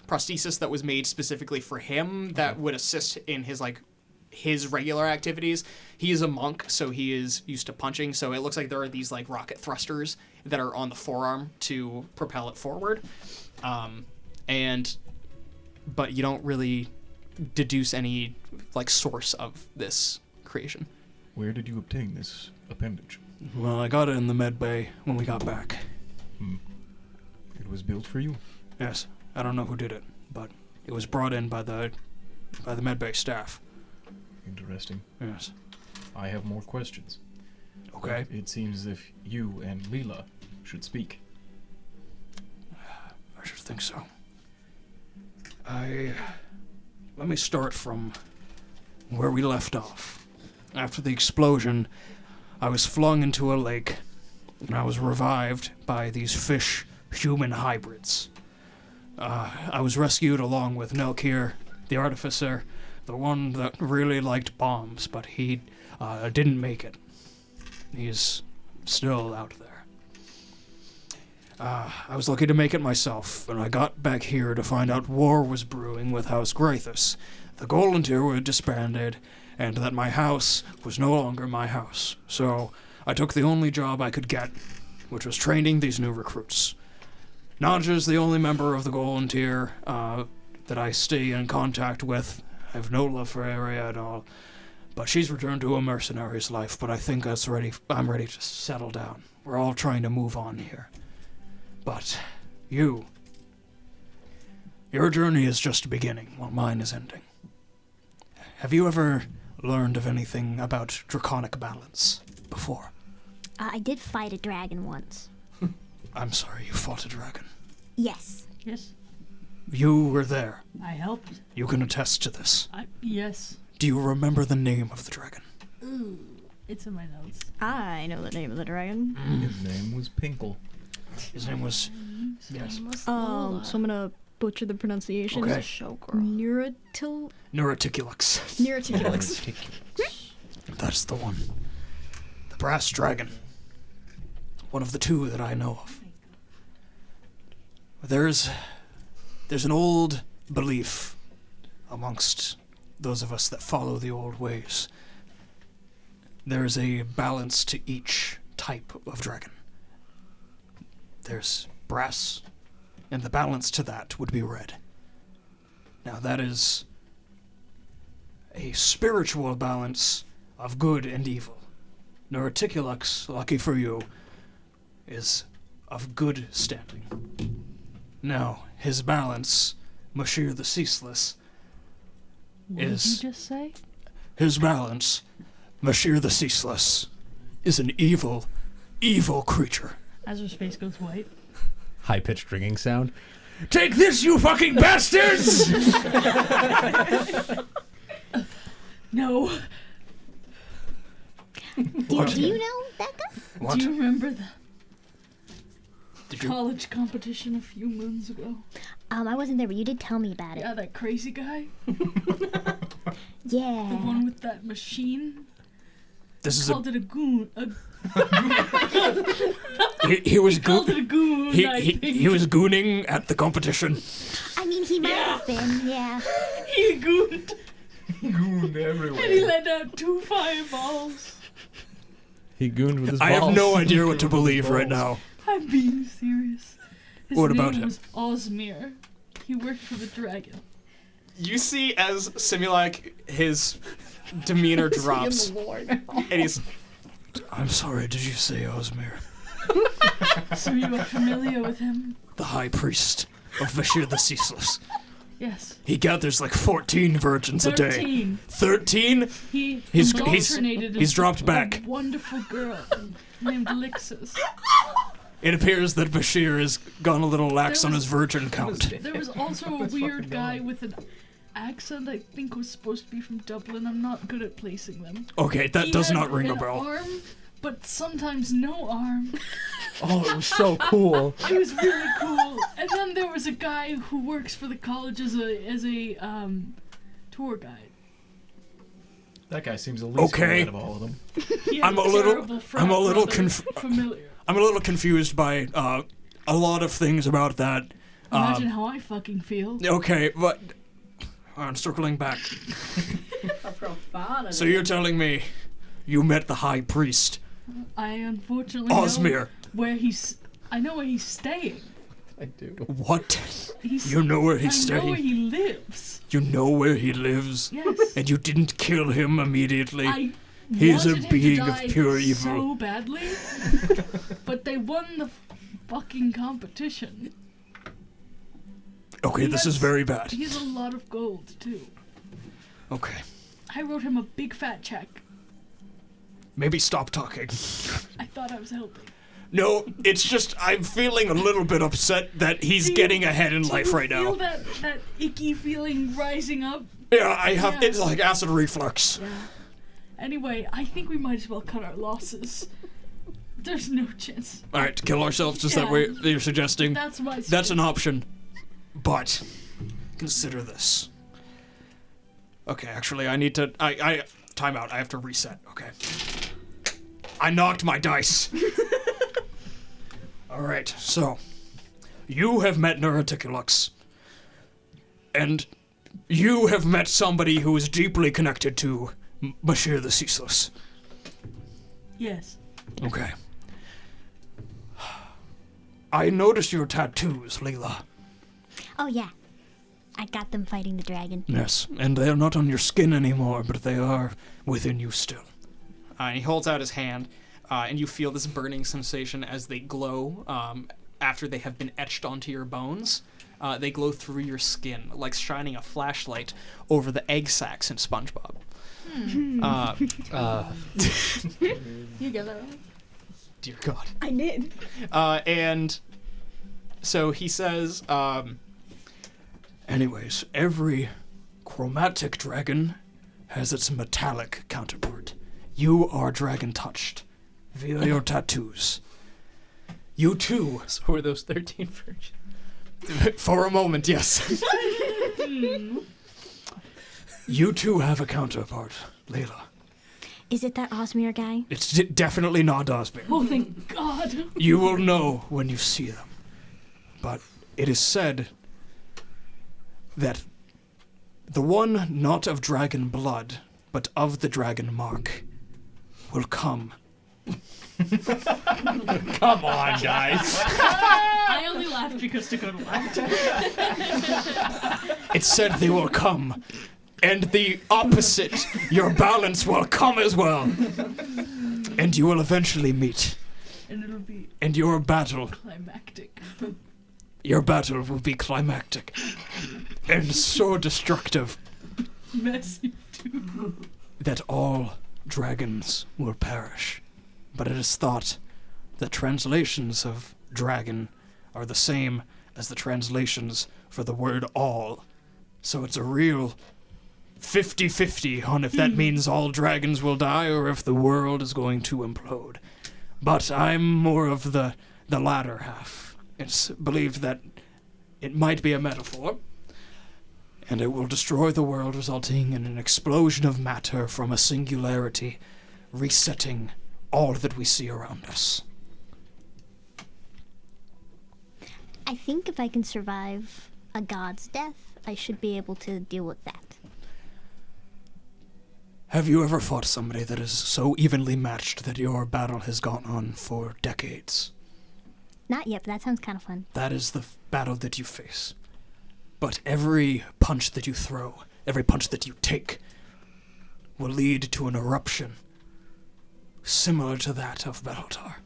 prosthesis that was made specifically for him that would assist in his regular activities. He is a monk, so he is used to punching. So it looks like there are these like rocket thrusters that are on the forearm to propel it forward. But you don't really deduce any like source of this creation. Where did you obtain this appendage? Well, I got it in the med bay when we got back. It was built for you? Yes. I don't know who did it, but it was brought in by the med bay staff. Interesting. Yes. I have more questions. Okay. But it seems as if you and Leela should speak. I should think so. Let me start from where we left off. After the explosion, I was flung into a lake, and I was revived by these fish-human hybrids. I was rescued along with Nelkir, the artificer, the one that really liked bombs, but he didn't make it. He's still out there. I was lucky to make it myself, and I got back here to find out war was brewing with House Grathus. The Golden Tier were disbanded, and that my house was no longer my house. So I took the only job I could get, which was training these new recruits. Nadja's the only member of the Golden Tier that I stay in contact with. I have no love for Area at all. But she's returned to a mercenary's life, but I think I'm ready to settle down. We're all trying to move on here. But your journey is just beginning, while mine is ending. Have you ever learned of anything about draconic balance before? I did fight a dragon once. I'm sorry, you fought a dragon. Yes. Yes. You were there. I helped. You can attest to this. Yes. Do you remember the name of the dragon? Ooh, it's in my notes. I know the name of the dragon. His name was Pinkle. His name was... Yes. So I'm gonna butcher the pronunciation. Okay. Neuraticulux. Neuraticulux. That's the one. The brass dragon. One of the two that I know of. There's an old belief amongst those of us that follow the old ways. There's a balance to each type of dragon. There's brass, and the balance to that would be red. Now that is a spiritual balance of good and evil. Neuraticulux, lucky for you, is of good standing. Now, his balance, Mashir the Ceaseless, What did you just say? His balance, Mashir the Ceaseless, is an evil, evil creature. Azra's face goes white. high-pitched ringing sound. Take this, you fucking bastards! No. Do you know that guy? What? Do you remember the Did you? college competition a few moons ago? I wasn't there, but you did tell me about it. Yeah, that crazy guy. Yeah. The one with that machine. This is Called it a goon. he was Called it a goon. I think. he was gooning at the competition. I mean, he might have been, yeah. He gooned. Goon everywhere. And he let out 2 fireballs. He gooned with his I balls. have no idea what to believe right now. I'm being serious. His What name about him? was Osmir. He worked for the dragon. You see as Simulak, his demeanor drops, and he's, I'm sorry, did you say Osmir? So you are familiar with him? The high priest of Vashir the Ceaseless. Yes. He gathers like 14 virgins a day. 13. 13? He's He's dropped back. A wonderful girl named Lixus. It appears that Bashir has gone a little lax on his virgin count. There was also a weird guy with an accent I think was supposed to be from Dublin. I'm not good at placing them. Okay, that He does had not ring a an bell. arm, but sometimes no arm. Oh, it was so cool. He was really cool. And then there was a guy who works for the college as a tour guide. That guy seems the least cool out of all of them. He had I'm a little familiar. I'm a little confused by a lot of things about that. Imagine how I fucking feel. Okay, but circling back. How profound. So you're telling me you met the high priest, I unfortunately Osmir? know where he's. I know where he's staying. I do. What? He's, You know where he's I staying? know where he lives. You know where he lives? Yes. And you didn't kill him immediately? I He is a wanted him to being of die pure evil. so badly, but they won the fucking competition. Okay, He this has- is very bad. He has a lot of gold too. Okay. I wrote him a big fat check. Maybe stop talking. I thought I was helping. No, it's just I'm feeling a little bit upset that he's Do you- getting ahead in Do life you right feel now. that icky feeling rising up? Yeah, I have. Yeah. It's like acid reflux. Yeah. Anyway, I think we might as well cut our losses. There's no chance. All right, to kill ourselves. Is Yeah. that what you're suggesting? That's my. That's an option. But consider this. Okay, actually, I need to. I time out. I have to reset. Okay. I knocked my dice. All right, so you have met Neureticulux, and you have met somebody who is deeply connected to Bashir the Ceaseless. Yes. Okay. I noticed your tattoos, Leela. Oh, yeah. I got them fighting the dragon. Yes, and they are not on your skin anymore, but they are within you still. he holds out his hand, and you feel this burning sensation as they glow after they have been etched onto your bones. They glow through your skin, like shining a flashlight over the egg sacs in SpongeBob. You get that right? Dear God. I did. And so he says, Anyways, every chromatic dragon has its metallic counterpart. You are dragon touched via your tattoos. You too. So were those 13 virgins? for a moment, yes. You too have a counterpart, Layla. Is it that Osmir guy? It's definitely not Osmir. Oh, thank God. You will know when you see them. But it is said that the one not of dragon blood, but of the dragon mark, will come. Come on, guys. I only laughed because Dakota laughed. It said they will come. And the opposite, your balance will come as well. And you will eventually meet. And it'll be And your battle climactic. will be climactic. And so destructive Messy too. that all dragons will perish. But it is thought that translations of dragon are the same as the translations for the word all. So it's a real 50-50 on if that means all dragons will die or if the world is going to implode. But I'm more of the latter half. It's believed that it might be a metaphor, and it will destroy the world, resulting in an explosion of matter from a singularity, resetting all that we see around us. I think if I can survive a god's death, I should be able to deal with that. Have you ever fought somebody that is so evenly matched that your battle has gone on for decades? Not yet, but that sounds kind of fun. That is the battle that you face. But every punch that you throw, every punch that you take, will lead to an eruption similar to that of Belotar.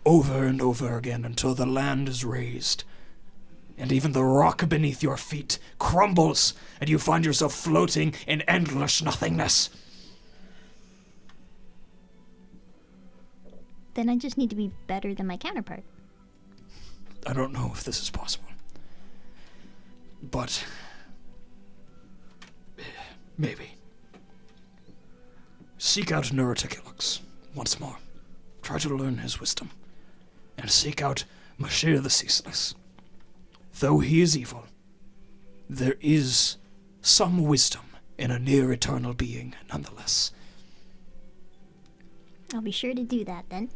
Over and over again until the land is raised, and even the rock beneath your feet crumbles, and you find yourself floating in endless nothingness. Then I just need to be better than my counterpart. I don't know if this is possible. But maybe. Seek out Neuroticulux once more. Try to learn his wisdom. And seek out Mashir the Ceaseless. Though he is evil, there is some wisdom in a near-eternal being nonetheless. I'll be sure to do that then.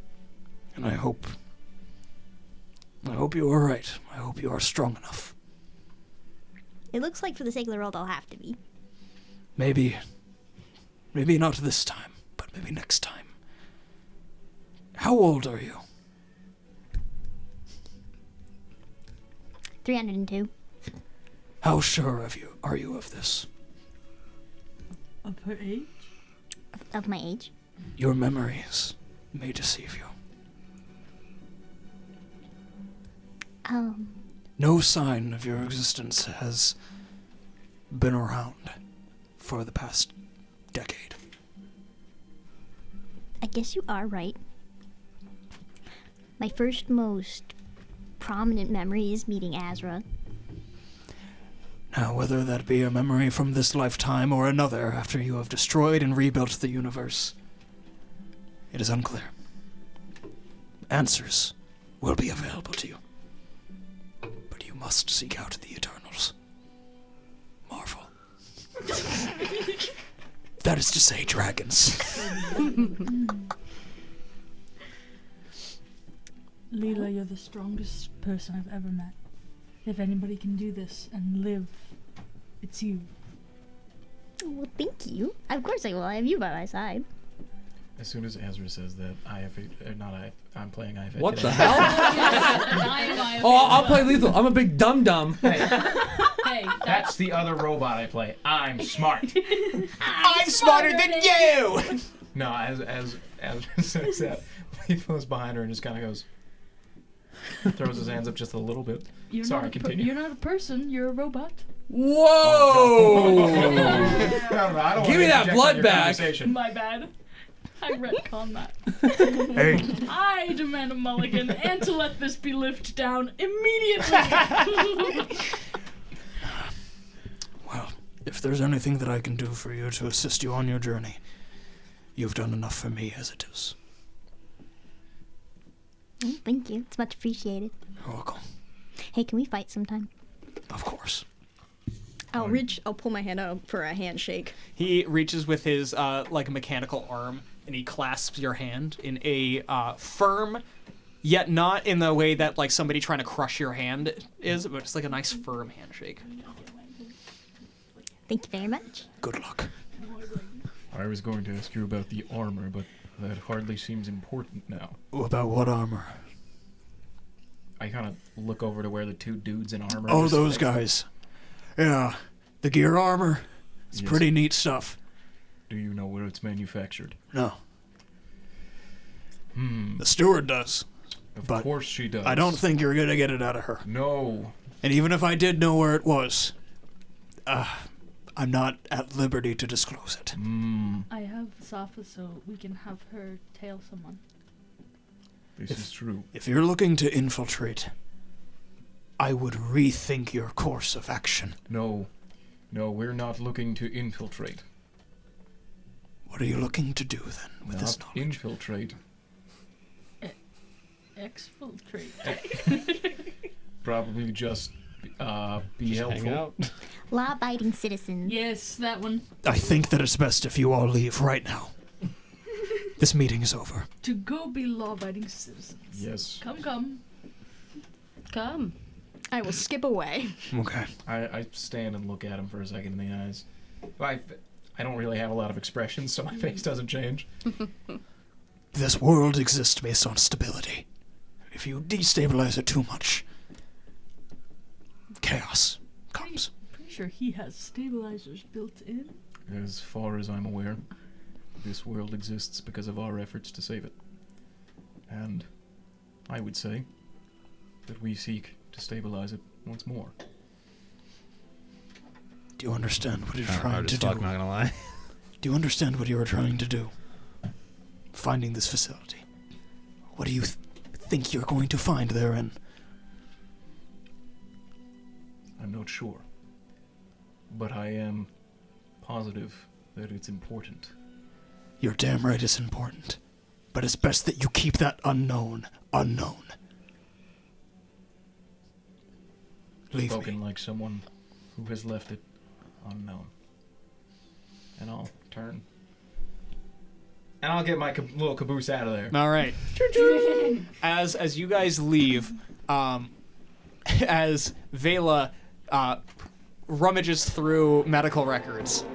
And I hope you are right. I hope you are strong enough. It looks like for the sake of the world I'll have to be. Maybe not this time, but maybe next time. How old are you? 302. How sure are you of this? Of her age? Of my age? Your memories may deceive you. No sign of your existence has been around for the past decade. I guess you are right. My first most prominent memory is meeting Azra. Now, whether that be a memory from this lifetime or another after you have destroyed and rebuilt the universe, it is unclear. Answers will be available to you. But you must seek out the Eternals. Marvel. That is to say, dragons. Leela, you're the strongest person I've ever met. If anybody can do this and live, it's you. Well, thank you. Of course I will. I have you by my side. As soon as Ezra says that, I'm playing IFA. What today. the hell? Oh, I'll play lethal. I'm a big dum-dum. Hey, That's the other robot I play. I'm smart. I'm smarter than you! No, as says that, Lethal is behind her and just kind of goes, throws his hands up just a little bit. Sorry, continue. You're not a person. You're a robot. Whoa! I don't Give me that blood back. My bad. I retcon that. Hey. I demand a mulligan and to let this be lifted down immediately. Well, if there's anything that I can do for you to assist you on your journey, you've done enough for me as it is. Oh, thank you. It's much appreciated. You're welcome. Hey, can we fight sometime? Of course. I'll pull my hand out for a handshake. He reaches with his like mechanical arm and he clasps your hand in a firm, yet not in the way that like somebody trying to crush your hand is, but it's like a nice firm handshake. Thank you very much. Good luck. I was going to ask you about the armor, but that hardly seems important now. About what armor? I kind of look over to where the two dudes in armor. Oh, those guys. Yeah, the gear armor. It's pretty neat stuff. Do you know where it's manufactured? No. The steward does. Of course she does. I don't think you're gonna get it out of her. No. And even if I did know where it was, I'm not at liberty to disclose it. I have Safa so we can have her tail someone. This is true. If you're looking to infiltrate I would rethink your course of action. No, we're not looking to infiltrate. What are you looking to do then with this knowledge? Infiltrate. Exfiltrate. Probably just be helpful. Hang out. Law-abiding citizens. Yes, that one. I think that it's best if you all leave right now. This meeting is over. To go be law-abiding citizens. Yes. Come. I will skip away. Okay. I stand and look at him for a second in the eyes. I don't really have a lot of expressions, so my face doesn't change. This world exists based on stability. If you destabilize it too much, chaos comes. Pretty sure he has stabilizers built in. As far as I'm aware, this world exists because of our efforts to save it. And I would say that we seek to stabilize it once more. Do you understand what you're Hard trying as to fuck, do? not gonna lie. Do you understand what you are trying to do? Finding this facility. What do you think you're going to find therein? I'm not sure. But I am positive that it's important. You're damn right it's important. But it's best that you keep that unknown. Leave Spoken me. like someone who has left it unknown. And I'll turn. And I'll get my little caboose out of there. All right. As you guys leave, as Vela rummages through medical records,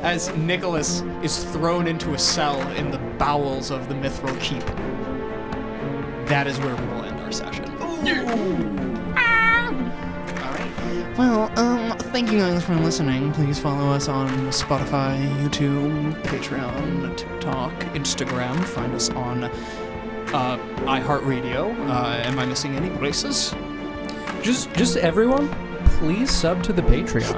as Nykkolas is thrown into a cell in the bowels of the Mithril Keep, that is where we will end our session. Well, thank you guys for listening. Please follow us on Spotify, YouTube, Patreon, TikTok, Instagram. Find us on iHeartRadio. Am I missing any places? Just everyone, please sub to the Patreon.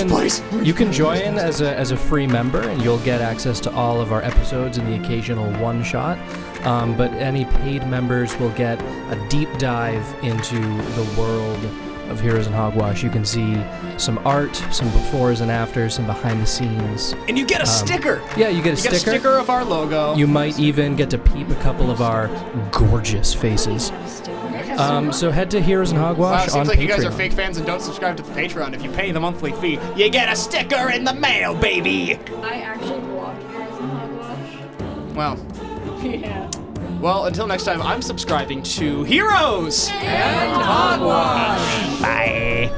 Please. You can join as a free member, and you'll get access to all of our episodes and the occasional one shot. But any paid members will get a deep dive into the world of Heroes and Hogwash. You can see some art, some befores and afters, some behind the scenes. And you get a sticker! Yeah, you get a You get a sticker of our logo. You might even get to peep a couple of our gorgeous faces. So head to Heroes and Hogwash Wow, on seems like Patreon. you guys are fake fans and don't subscribe to the Patreon. If you pay the monthly fee, you get a sticker in the mail, baby! I actually blocked Heroes and Hogwash. Wow. Yeah. Well, until next time, I'm subscribing to Heroes and Hogwash. Bye.